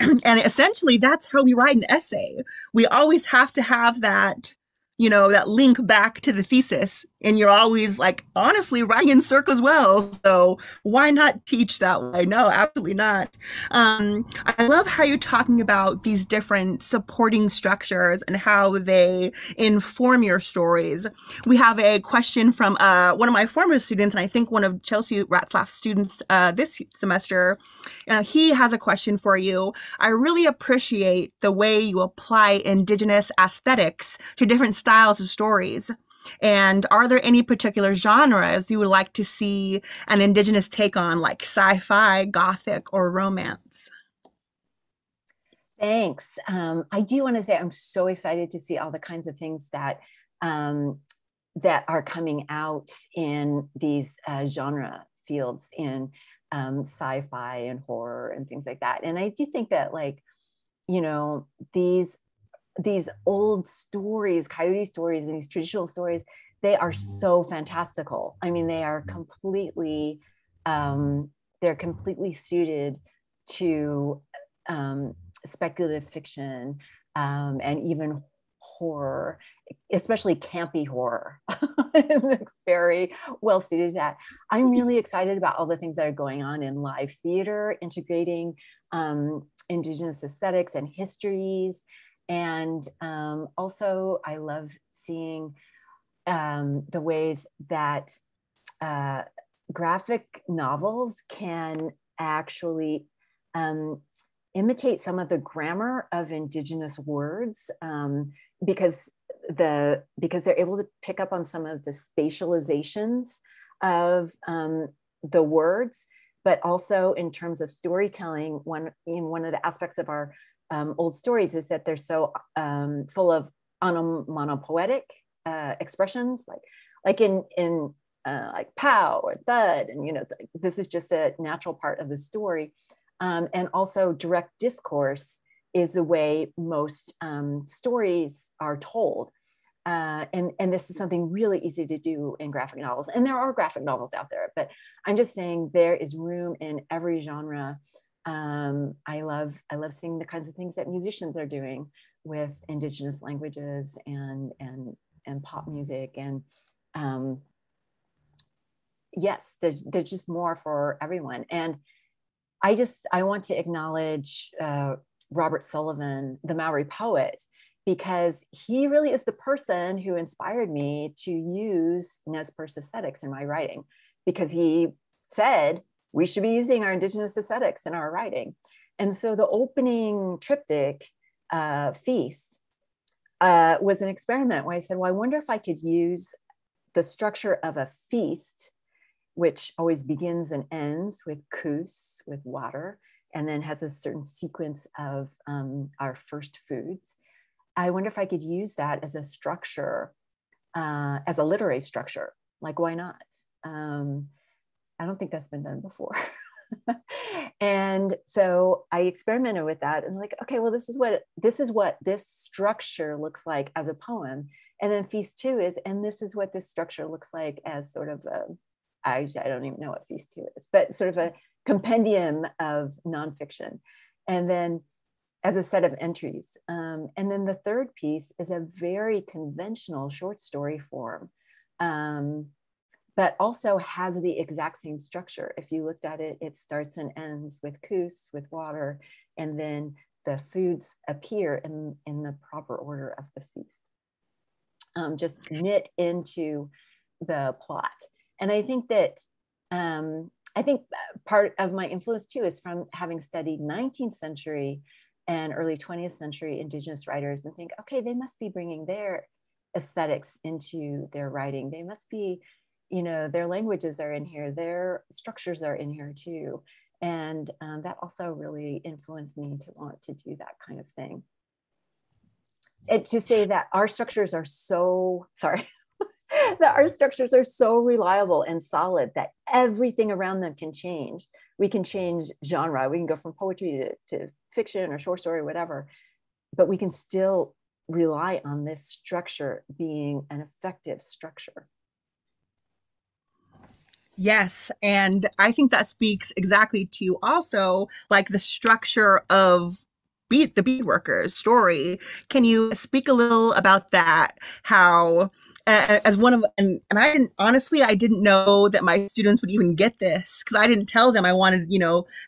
And essentially that's how we write an essay. We always have to have that, you know, that link back to the thesis. And you're always like, honestly, writing in circles well. So why not teach that way? No, absolutely not. I love how you're talking about these different supporting structures and how they inform your stories. We have a question from one of my former students, and I think one of Chelsea Ratzlaff's students this semester. He has a question for you. I really appreciate the way you apply Indigenous aesthetics to different styles of stories. And are there any particular genres you would like to see an Indigenous take on, like sci-fi, gothic, or romance? Thanks. I do want to say I'm so excited to see all the kinds of things that that are coming out in these genre fields, in sci-fi and horror and things like that. And I do think that, like, you know, these old stories, coyote stories, and these traditional stories, they are so fantastical. I mean, they are completely, they're completely suited to speculative fiction and even horror, especially campy horror. Very well suited to that. I'm really excited about all the things that are going on in live theater, integrating Indigenous aesthetics and histories. And also, I love seeing the ways that graphic novels can actually imitate some of the grammar of Indigenous words, because they're able to pick up on some of the spatializations of the words, but also in terms of storytelling. One of the aspects of our old stories is that they're so full of onomatopoetic expressions, like in like pow or thud, and, you know, this is just a natural part of the story. And also direct discourse is the way most stories are told. And this is something really easy to do in graphic novels. And there are graphic novels out there, but I'm just saying there is room in every genre. I love seeing the kinds of things that musicians are doing with Indigenous languages and pop music. And yes, there's just more for everyone. And I want to acknowledge Robert Sullivan, the Maori poet, because he really is the person who inspired me to use Nez Perce aesthetics in my writing, because he said we should be using our indigenous aesthetics in our writing. And so the opening triptych, Feast, was an experiment where I said, well, I wonder if I could use the structure of a feast, which always begins and ends with kus, with water, and then has a certain sequence of our first foods. I wonder if I could use that as a structure, as a literary structure. Like, why not? I don't think that's been done before. And so I experimented with that and like, okay, well, this is what this structure looks like as a poem. And then Feast 2 is, and this is what this structure looks like as sort of I don't even know what Feast 2 is, but sort of a compendium of nonfiction. And then as a set of entries. And then the third piece is a very conventional short story form, but also has the exact same structure. If you looked at it, it starts and ends with kus, with water, and then the foods appear in the proper order of the feast, just knit into the plot. And I think that, part of my influence too is from having studied 19th century and early 20th century indigenous writers, and think, okay, they must be bringing their aesthetics into their writing. They must be, their languages are in here, their structures are in here too. And that also really influenced me to want to do that kind of thing. And to say that our structures are so, that our structures are so reliable and solid that everything around them can change. We can change genre. We can go from poetry to fiction or short story, whatever, but we can still rely on this structure being an effective structure. Yes, and I think that speaks exactly to also like the structure of the beadworker's story. Can you speak a little about that? How as one of and I didn't know that my students would even get this, because I didn't tell them. I wanted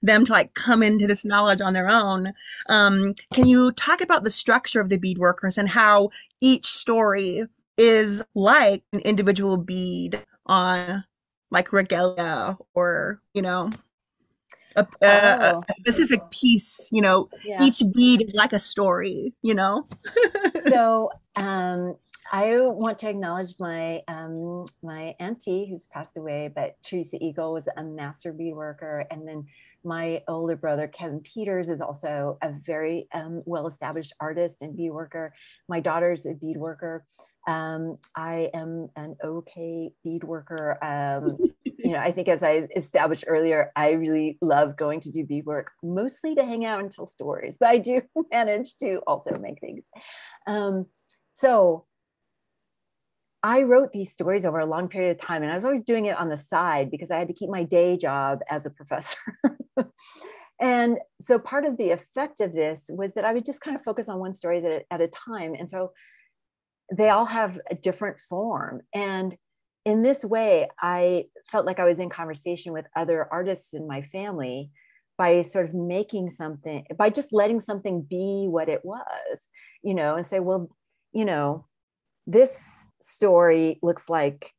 them to like come into this knowledge on their own. Can you talk about the structure of the beadworkers and how each story is like an individual bead on like regalia, or a specific piece, yeah. Each bead is like a story, So I want to acknowledge my my auntie who's passed away, but Teresa Eagle was a master beadworker. And then my older brother, Kevin Peters, is also a very well-established artist and beadworker. My daughter's a beadworker. I am an okay beadworker. I think, as I established earlier, I really love going to do beadwork, mostly to hang out and tell stories, but I do manage to also make things. So I wrote these stories over a long period of time, and I was always doing it on the side because I had to keep my day job as a professor. And so part of the effect of this was that I would just kind of focus on one story at a time. And so they all have a different form. And in this way, I felt like I was in conversation with other artists in my family by sort of making something, by just letting something be what it was, and say, well, this story looks like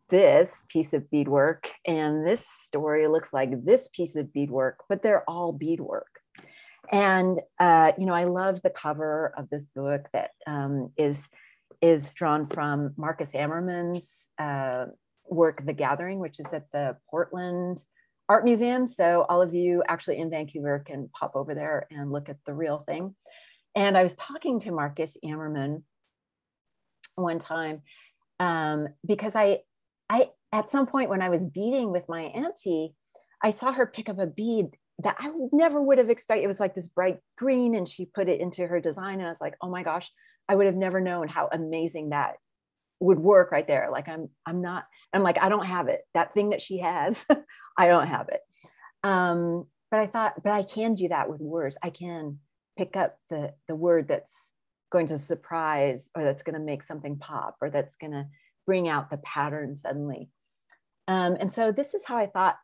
this piece of beadwork, and this story looks like this piece of beadwork, but they're all beadwork. And, I love the cover of this book that is drawn from Marcus Ammerman's work, The Gathering, which is at the Portland Art Museum. So all of you actually in Vancouver can pop over there and look at the real thing. And I was talking to Marcus Ammerman one time because I at some point when I was beading with my auntie, I saw her pick up a bead that I never would have expected. It was like this bright green, and she put it into her design. And I was like, oh my gosh, I would have never known how amazing that would work right there. Like I'm like, I don't have it. That thing that she has, I don't have it. But I thought, but I can do that with words. I can pick up the word that's going to surprise, or that's going to make something pop, or that's going to bring out the pattern suddenly. And so this is how I thought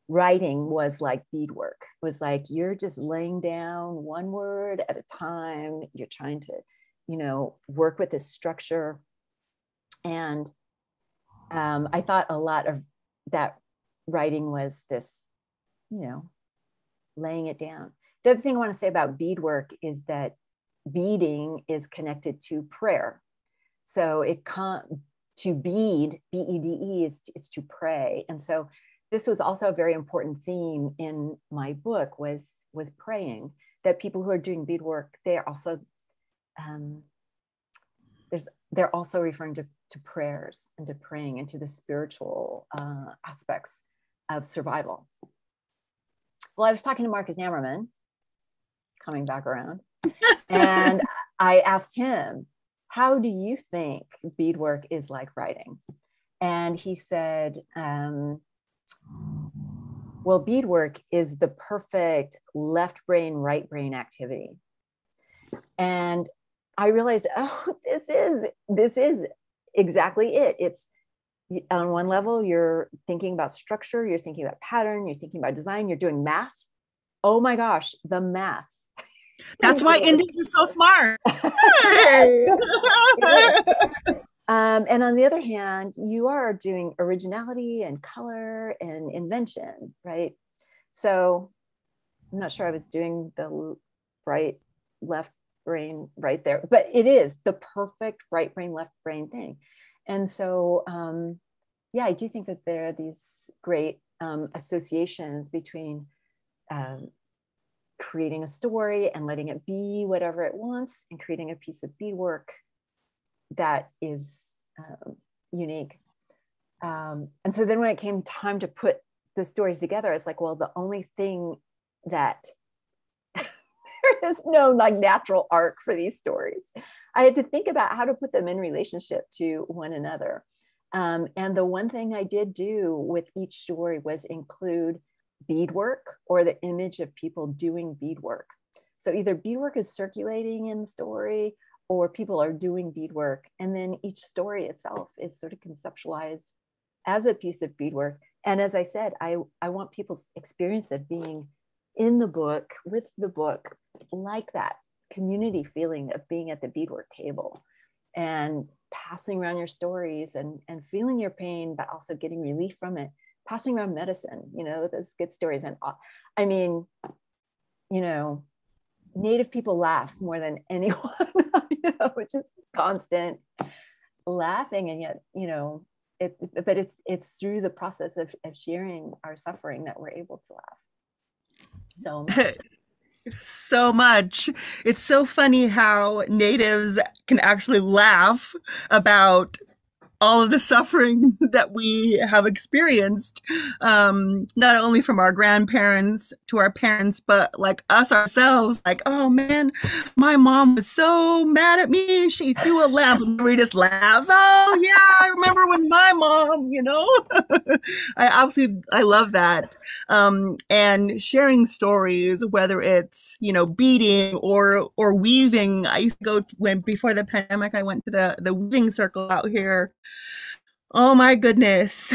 writing was like beadwork. It was like, you're just laying down one word at a time. You're trying to, work with this structure. And I thought a lot of that writing was this, laying it down. The other thing I want to say about beadwork is that beading is connected to prayer. So it can't, to bead, B-E-D-E, is to pray. And so this was also a very important theme in my book, was praying, that people who are doing beadwork, they're also, they're also referring to prayers and to praying and to the spiritual aspects of survival. Well, I was talking to Marcus Ammerman, coming back around, and I asked him, how do you think beadwork is like writing? And he said, well, beadwork is the perfect left brain, right brain activity. And I realized, oh, this is exactly it. It's, on one level, you're thinking about structure, you're thinking about pattern, you're thinking about design, you're doing math. Oh my gosh, the math. That's why Indians are so smart. And on the other hand, you are doing originality and color and invention, right? So I'm not sure I was doing the right, left brain right there, but it is the perfect right brain, left brain thing. And so, yeah, I do think that there are these great associations between creating a story and letting it be whatever it wants, and creating a piece of beadwork that is unique. And so then when it came time to put the stories together, it's like, well, the only thing that there is no like natural arc for these stories. I had to think about how to put them in relationship to one another. And the one thing I did do with each story was include beadwork or the image of people doing beadwork. So either beadwork is circulating in the story, or people are doing beadwork, and then each story itself is sort of conceptualized as a piece of beadwork. And as I said, I want people's experience of being in the book, with the book, like that community feeling of being at the beadwork table and passing around your stories and feeling your pain, but also getting relief from it, passing around medicine, those good stories. And I mean, Native people laugh more than anyone, which is constant laughing. And yet, but it's through the process of sharing our suffering that we're able to laugh. So much. It's so funny how natives can actually laugh about all of the suffering that we have experienced, not only from our grandparents to our parents, but like us ourselves, like, oh man, my mom was so mad at me. She threw a lamp, and we just laughs. Oh yeah, I remember when my mom, I love that. And sharing stories, whether it's, beading or weaving. I used to go, before the pandemic, I went to the weaving circle out here. Oh my goodness.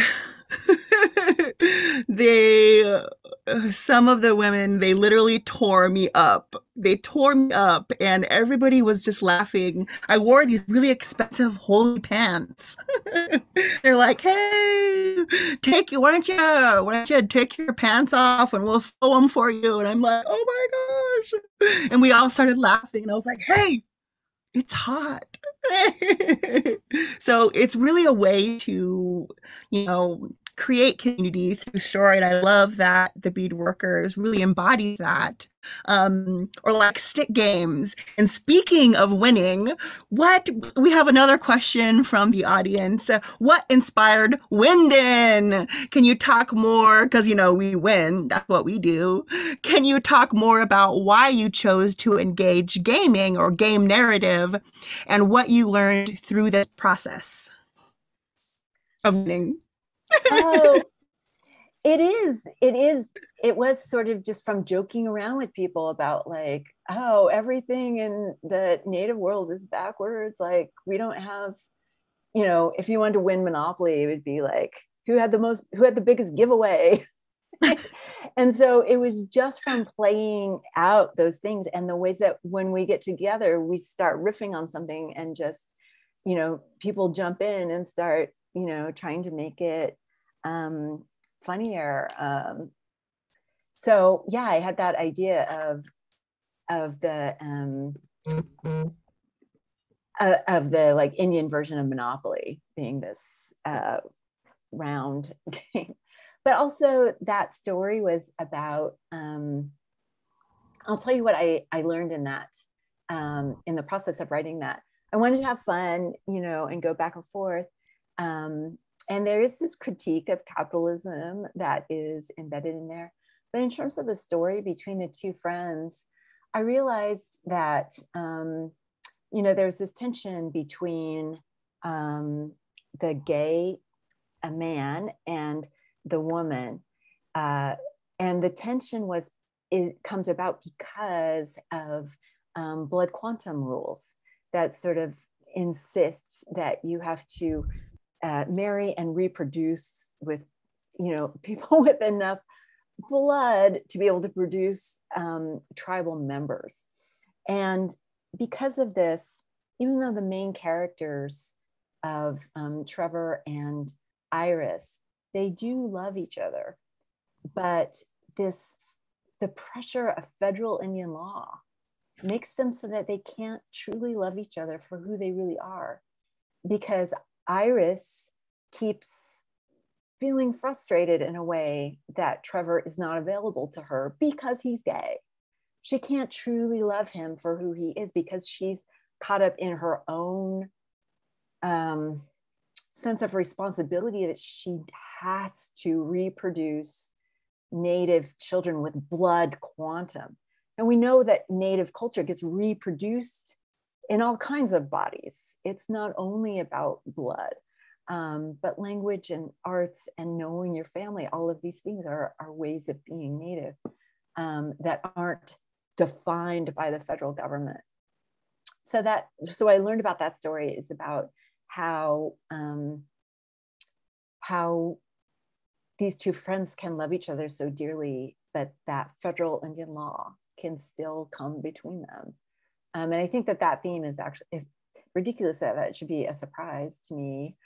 Some of the women, they literally tore me up. They tore me up, and everybody was just laughing. I wore these really expensive holy pants. They're like, hey, why don't you take your pants off and we'll sew them for you? And I'm like, oh my gosh. And we all started laughing, and I was like, hey, it's hot. So it's really a way to, create community through story. And I love that the bead workers really embody that. Or like stick games. And speaking of winning, we have another question from the audience. What inspired Winden? Can you talk more? Because, we win. That's what we do. Can you talk more about why you chose to engage gaming or game narrative and what you learned through this process of winning? Oh, it was sort of just from joking around with people about like, oh, everything in the native world is backwards. Like we don't have, if you wanted to win Monopoly, it would be like, who had the biggest giveaway? And so it was just from playing out those things and the ways that when we get together, we start riffing on something and just, you know, people jump in and start, you know, trying to make it funnier. So yeah, I had that idea of the like Indian version of Monopoly being this round game. But also that story was about, I'll tell you what I learned in that, in the process of writing that. I wanted to have fun, you know, and go back and forth. And there is this critique of capitalism that is embedded in there. But in terms of the story between the two friends, I realized that, you know, there's this tension between the gay, a man, and the woman. And the tension it comes about because of blood quantum rules that sort of insist that you have to marry and reproduce with, you know, people with enough blood to be able to produce tribal members. And because of this, even though the main characters of Trevor and Iris, they do love each other, but the pressure of federal Indian law makes them so that they can't truly love each other for who they really are, because Iris keeps feeling frustrated in a way that Trevor is not available to her because he's gay. She can't truly love him for who he is because she's caught up in her own sense of responsibility that she has to reproduce Native children with blood quantum. And we know that Native culture gets reproduced in all kinds of bodies. It's not only about blood, but language and arts and knowing your family. All of these things are ways of being Native that aren't defined by the federal government. So I learned about that story is about how these two friends can love each other so dearly, but that federal Indian law can still come between them. And I think that theme is ridiculous that it should be a surprise to me,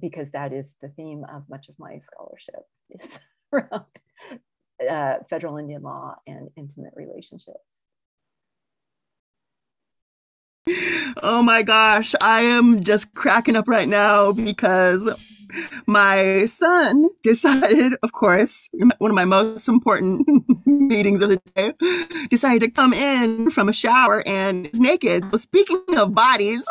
because that is the theme of much of my scholarship, is around federal Indian law and intimate relationships. Oh my gosh, I am just cracking up right now because my son decided, of course, one of my most important meetings of the day, decided to come in from a shower and is naked. So speaking of bodies,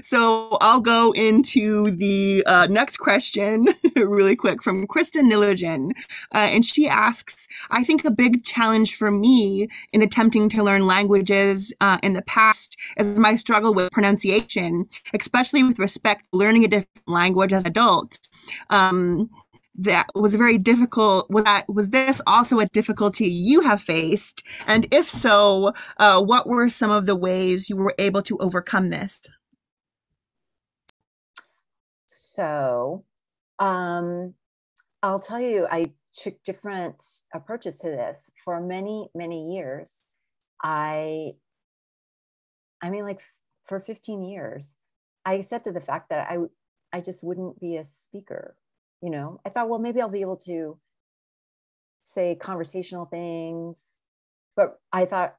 so I'll go into the next question really quick from Kristen Nillergen. And she asks, I think a big challenge for me in attempting to learn languages in the past is my struggle with pronunciation, especially with respect to learning a different language as an adult. That was very difficult. Was this also a difficulty you have faced? And if so, what were some of the ways you were able to overcome this? So I'll tell you, I took different approaches to this for many, many years. I mean, like for 15 years, I accepted the fact that I just wouldn't be a speaker. You know, I thought, well, maybe I'll be able to say conversational things, but I thought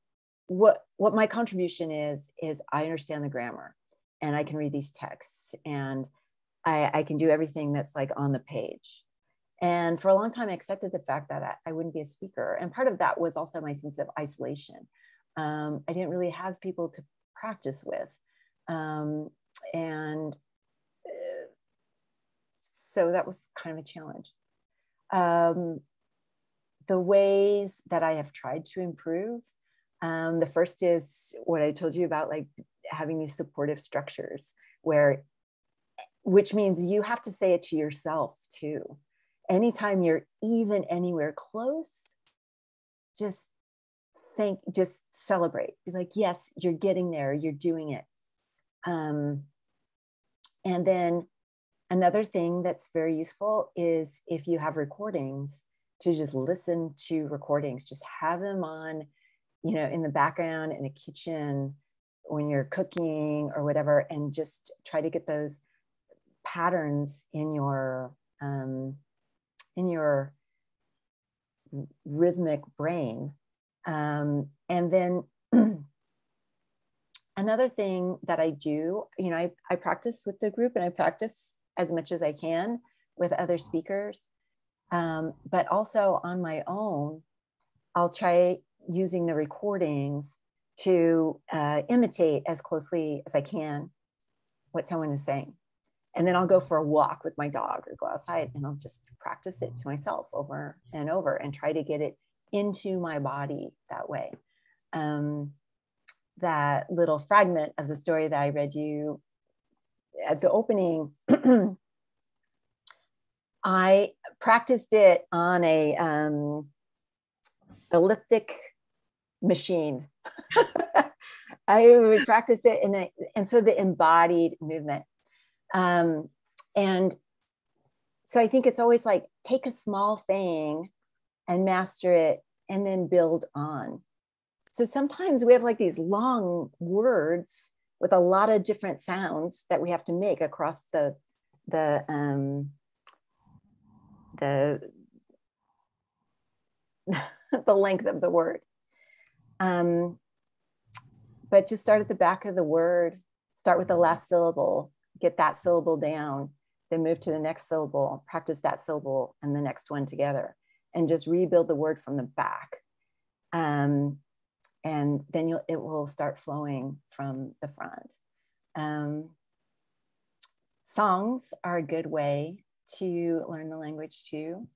what my contribution is I understand the grammar and I can read these texts and I can do everything that's like on the page. And for a long time, I accepted the fact that I wouldn't be a speaker. And part of that was also my sense of isolation. I didn't really have people to practice with. And so that was kind of a challenge. The ways that I have tried to improve, the first is what I told you about, like having these supportive structures which means you have to say it to yourself too. Anytime you're even anywhere close, just celebrate. Be like, yes, you're getting there, you're doing it. And then Another thing that's very useful is if you have recordings, to just listen to recordings, just have them on, in the background in the kitchen when you're cooking or whatever, and just try to get those patterns in your rhythmic brain. And then another thing that I do, I practice with the group, and I practice as much as I can with other speakers. But also on my own, I'll try using the recordings to imitate as closely as I can what someone is saying. And then I'll go for a walk with my dog or go outside, and I'll just practice it to myself over and over and try to get it into my body that way. That little fragment of the story that I read you at the opening, I practiced it on a elliptic machine. I would practice it and so the embodied movement. And so I think it's always like, take a small thing and master it and then build on. So sometimes we have like these long words with a lot of different sounds that we have to make across the length of the word. But just start at the back of the word, start with the last syllable, get that syllable down, then move to the next syllable, practice that syllable and the next one together, and just rebuild the word from the back. And then it will start flowing from the front. Songs are a good way to learn the language too.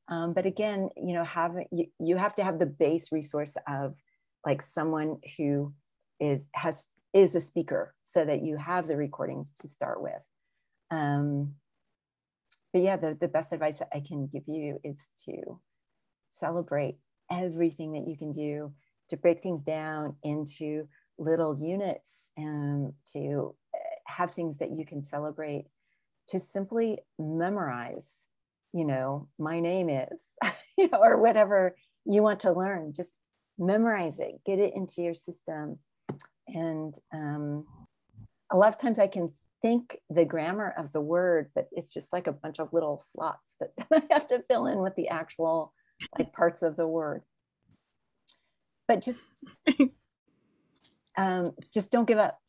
But again, you have to have the base resource of like someone who is a speaker, so that you have the recordings to start with. But yeah, the best advice that I can give you is to celebrate everything that you can do, to break things down into little units, and to have things that you can celebrate, to simply memorize, my name is, or whatever you want to learn. Just memorize it, get it into your system. And a lot of times I can think the grammar of the word, but it's just like a bunch of little slots that I have to fill in with the actual like parts of the word. But just don't give up.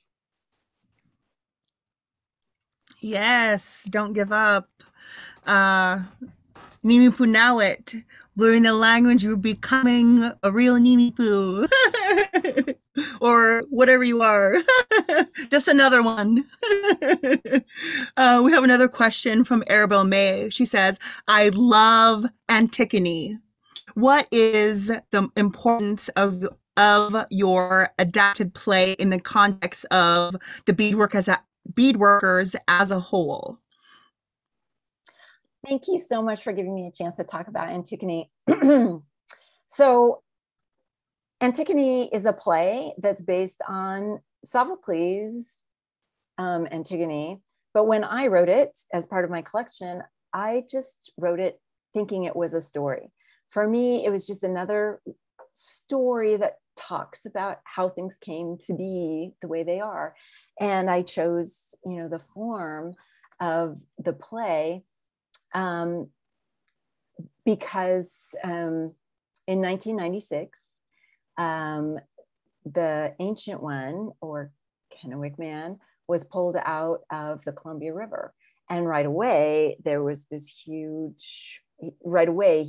Yes, don't give up. Nimi Punawit, learning the language, you're becoming a real Nimi Poo. Or whatever you are. Just another one. We have another question from Arabelle May. She says, I love Antigone. What is the importance of your adapted play in the context of the beadworkers as a whole? Thank you so much for giving me a chance to talk about Antigone. So Antigone is a play that's based on Sophocles' Antigone. But when I wrote it as part of my collection, I just wrote it thinking it was a story. For me, it was just another story that talks about how things came to be the way they are. And I chose, the form of the play because in 1996, the Ancient One, or Kennewick Man, was pulled out of the Columbia River. And right away, there was this huge, he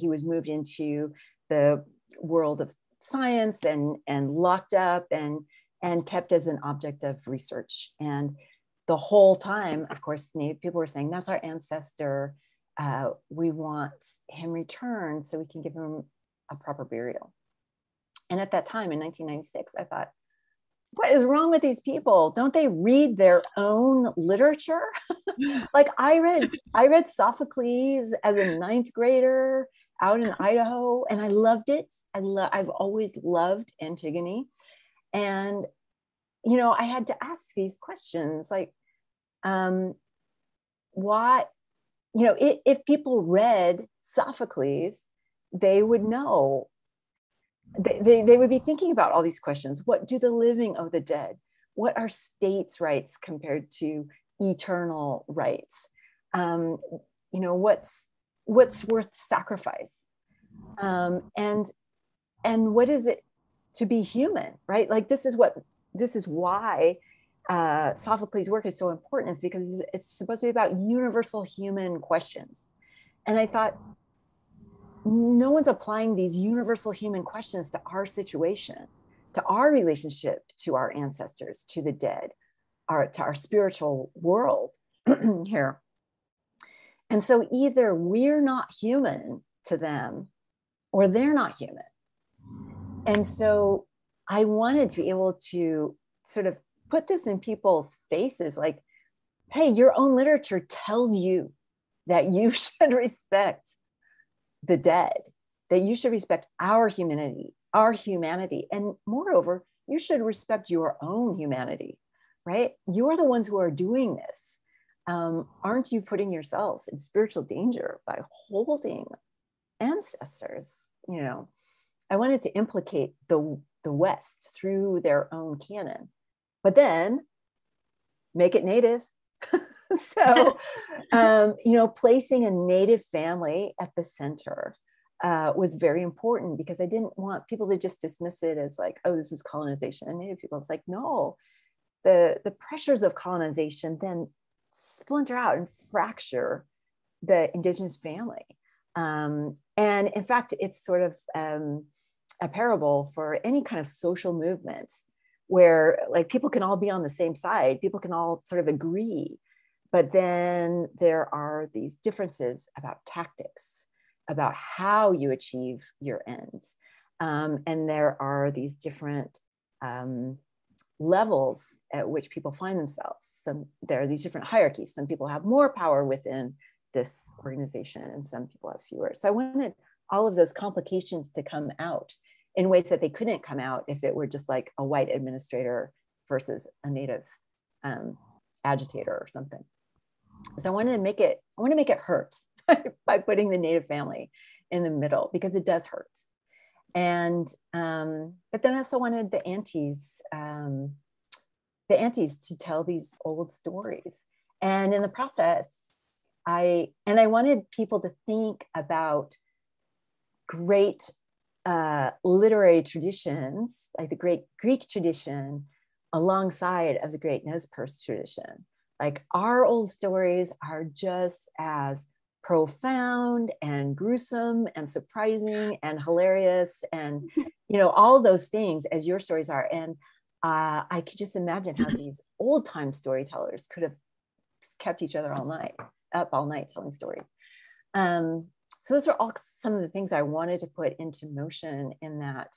was moved into the world of science and locked up and kept as an object of research. And the whole time, of course, Native people were saying, that's our ancestor. We want him returned so we can give him a proper burial. And at that time in 1996, I thought, what is wrong with these people? Don't they read their own literature? Like I read Sophocles as a 9th grader out in Idaho, and I loved it. I've always loved Antigone. And, I had to ask these questions like, why, you know, if people read Sophocles, they would know, they would be thinking about all these questions. What do the living owe the dead? What are states' rights compared to eternal rights? You know, what's worth sacrifice? And what is it to be human, right? Like this is why Sophocles' work is so important, is because it's supposed to be about universal human questions. And I thought, no one's applying these universal human questions to our situation, to our relationship to our ancestors, to the dead, to our spiritual world here. And so either we're not human to them or they're not human. And so I wanted to be able to sort of put this in people's faces, like, hey, your own literature tells you that you should respect the dead, that you should respect our humanity. And moreover, you should respect your own humanity, right? You're the ones who are doing this. Aren't you putting yourselves in spiritual danger by holding ancestors? You know, I wanted to implicate the West through their own canon, but then make it native. So, you know, placing a native family at the center was very important, because I didn't want people to just dismiss it as like, oh, this is colonization and native people. It's like, no, the pressures of colonization then splinter out and fracture the indigenous family. And in fact, it's sort of a parable for any kind of social movement where like people can all be on the same side, people can all sort of agree, but then there are these differences about tactics, about how you achieve your ends. And there are these different levels at which people find themselves. There are these different hierarchies. Some people have more power within this organization and some people have fewer. So I wanted all of those complications to come out in ways that they couldn't come out if it were just like a white administrator versus a native agitator or something. So I wanted to make it hurt by putting the native family in the middle, because it does hurt. And but then I also wanted the aunties to tell these old stories. And in the process, I wanted people to think about great literary traditions, like the great Greek tradition, alongside of the great Nez Perce tradition. Like our old stories are just as profound and gruesome and surprising and hilarious and, you know, all those things as your stories are. And I could just imagine how these old time storytellers could have kept each other up all night telling stories. So those are all some of the things I wanted to put into motion in that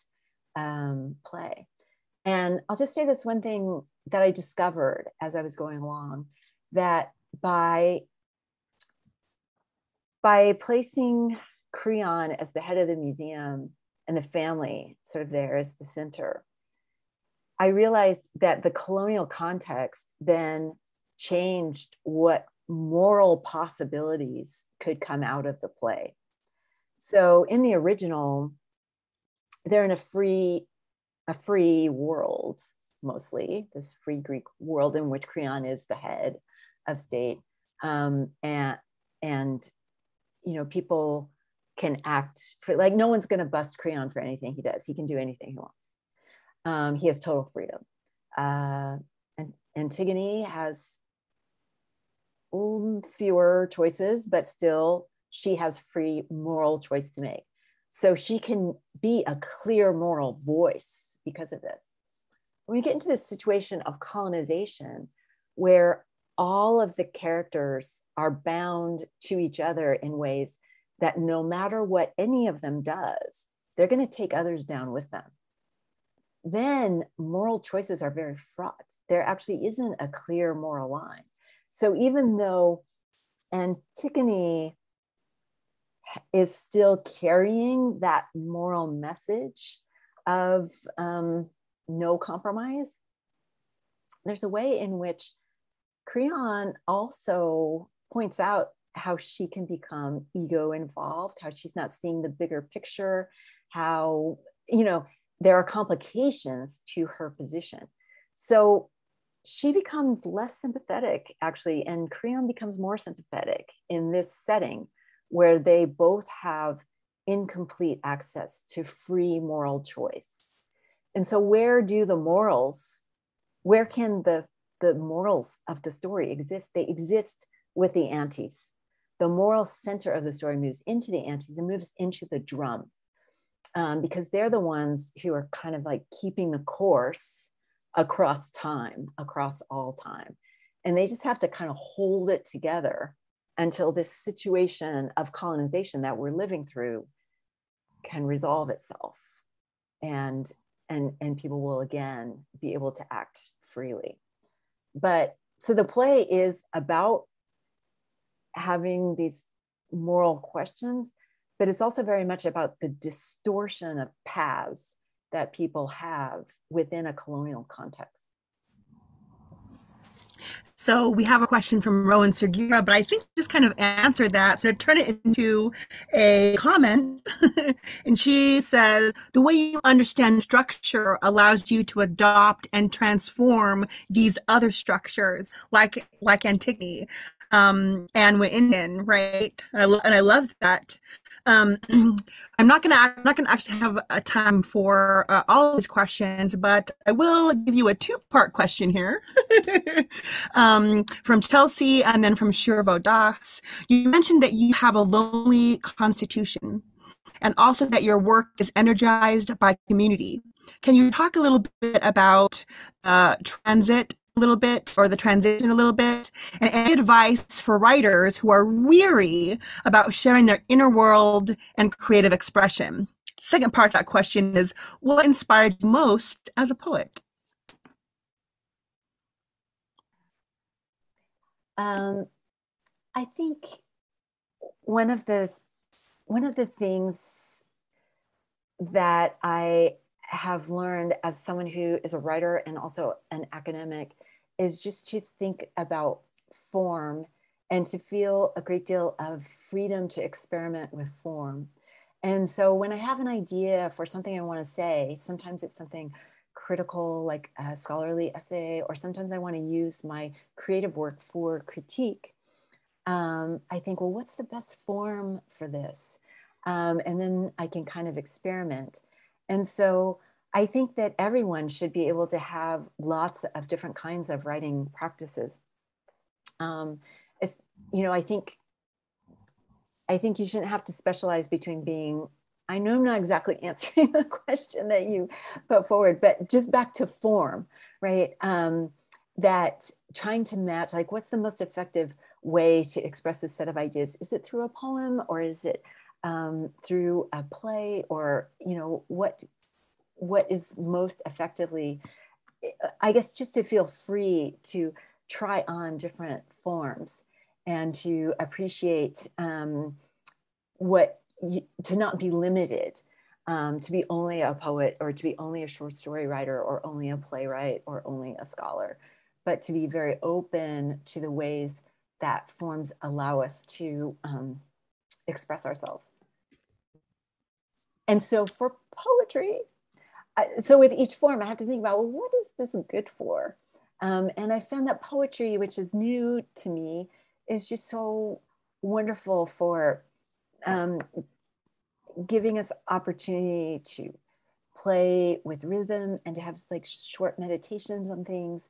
play. And I'll just say this one thing that I discovered as I was going along, that by placing Creon as the head of the museum and the family sort of there as the center, I realized that the colonial context then changed what moral possibilities could come out of the play. So in the original, they're in a free world, mostly this free Greek world in which Creon is the head of state, and you know, people can act for, like, no one's going to bust Creon for anything he does. He can do anything he wants. He has total freedom. And Antigone has fewer choices, but still she has free moral choice to make. So she can be a clear moral voice because of this. When we get into this situation of colonization, where all of the characters are bound to each other in ways that no matter what any of them does, they're going to take others down with them, then moral choices are very fraught. There actually isn't a clear moral line. So even though Antigone is still carrying that moral message of no compromise, there's a way in which Creon also points out how she can become ego involved, how she's not seeing the bigger picture, how, there are complications to her position. So she becomes less sympathetic, actually, and Creon becomes more sympathetic in this setting where they both have incomplete access to free moral choice. And so where can the morals of the story exist? They exist with the antis. The moral center of the story moves into the antis and moves into the drum, because they're the ones who are kind of like keeping the course across time, across all time. And they just have to kind of hold it together until this situation of colonization that we're living through can resolve itself. And people will again be able to act freely. But so the play is about having these moral questions, but it's also very much about the distortion of paths that people have within a colonial context. So we have a question from Rowan Sergira, but I think just kind of answered that. So to turn it into a comment, and she says, the way you understand structure allows you to adopt and transform these other structures, like Antigone, and with Indian, right? And I love that. I'm not gonna actually have a time for all of these questions, but I will give you a two-part question here from Chelsea and then from Shurvo Das. You mentioned that you have a lonely constitution and also that your work is energized by community. Can you talk a little bit about transit a little bit, or the transition a little bit, and any advice for writers who are weary about sharing their inner world and creative expression? Second part of that question is, what inspired you most as a poet? I think one of the things that I have learned as someone who is a writer and also an academic is just to think about form and to feel a great deal of freedom to experiment with form. And so when I have an idea for something I want to say, sometimes it's something critical like a scholarly essay, or sometimes I want to use my creative work for critique. I think, well, what's the best form for this? And then I can kind of experiment. And so I think that everyone should be able to have lots of different kinds of writing practices. I think you shouldn't have to specialize between being, I know I'm not exactly answering the question that you put forward, but just back to form, right? That trying to match, like, what's the most effective way to express this set of ideas? Is it through a poem, or is it through a play, or, what is most effectively, I guess, just to feel free to try on different forms and to appreciate to not be limited, to be only a poet, or to be only a short story writer, or only a playwright, or only a scholar, but to be very open to the ways that forms allow us to express ourselves. And so for poetry, so with each form, I have to think about, well, what is this good for? And I found that poetry, which is new to me, is just so wonderful for giving us opportunity to play with rhythm and to have like short meditations on things.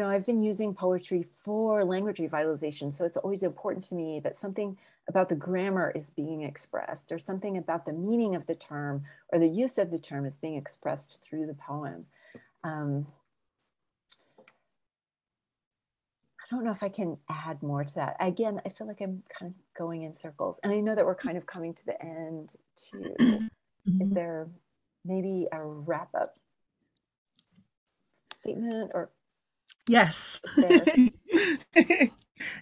I've been using poetry for language revitalization. So it's always important to me that something about the grammar is being expressed, or something about the meaning of the term or the use of the term is being expressed through the poem. I don't know if I can add more to that. Again, I feel like I'm kind of going in circles, and I know that we're kind of coming to the end too. Is there maybe a wrap up statement, or? Yes.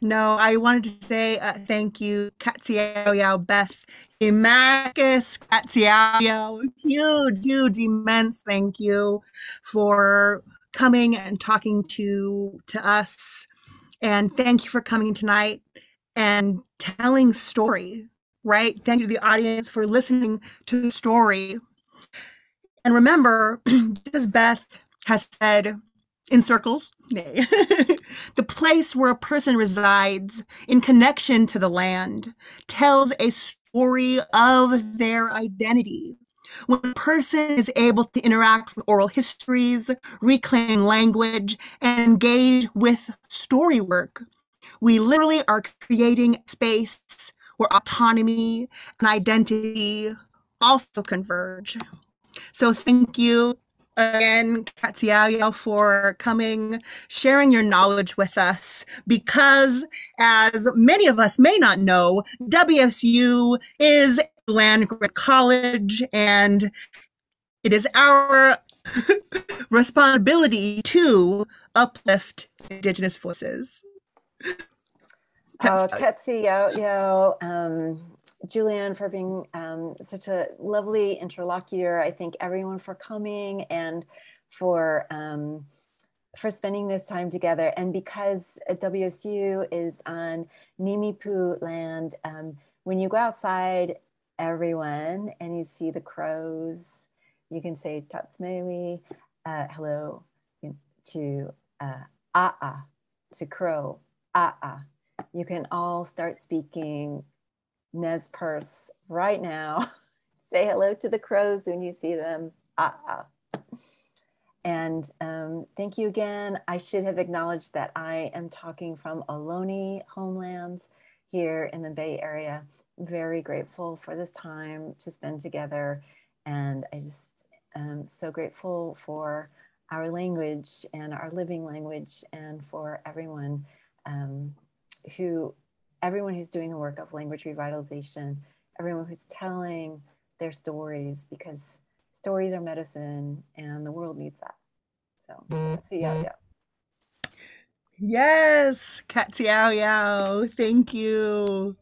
No, I wanted to say thank you, Katsiao, Beth, Imacus, Katsiao, huge, immense thank you for coming and talking to us And thank you for coming tonight and telling story, right? Thank you to the audience for listening to the story. And remember, just as Beth has said in circles, nay, the place where a person resides in connection to the land tells a story of their identity. When a person is able to interact with oral histories, reclaim language, and engage with story work, we literally are creating a space where autonomy and identity also converge. So thank you again, Katsiao, for coming, sharing your knowledge with us, because as many of us may not know, WSU is a land-grant college, and it is our responsibility to uplift Indigenous voices. Ketsi Yo, Julianne, for being such a lovely interlocutor. I thank everyone for coming and for spending this time together. And because WSU is on Nimipu land, when you go outside, everyone, and you see the crows, you can say Tatsmewi, hello, to A'a, to crow, A'a. You can all start speaking Nez Perce right now. Say hello to the crows when you see them. And thank you again. I should have acknowledged that I am talking from Ohlone homelands here in the Bay Area. Very grateful for this time to spend together. And I just am so grateful for our language and our living language, and for everyone who's doing the work of language revitalization, everyone who's telling their stories, because stories are medicine and the world needs that. So, see ya. Yes, Katsiao, thank you.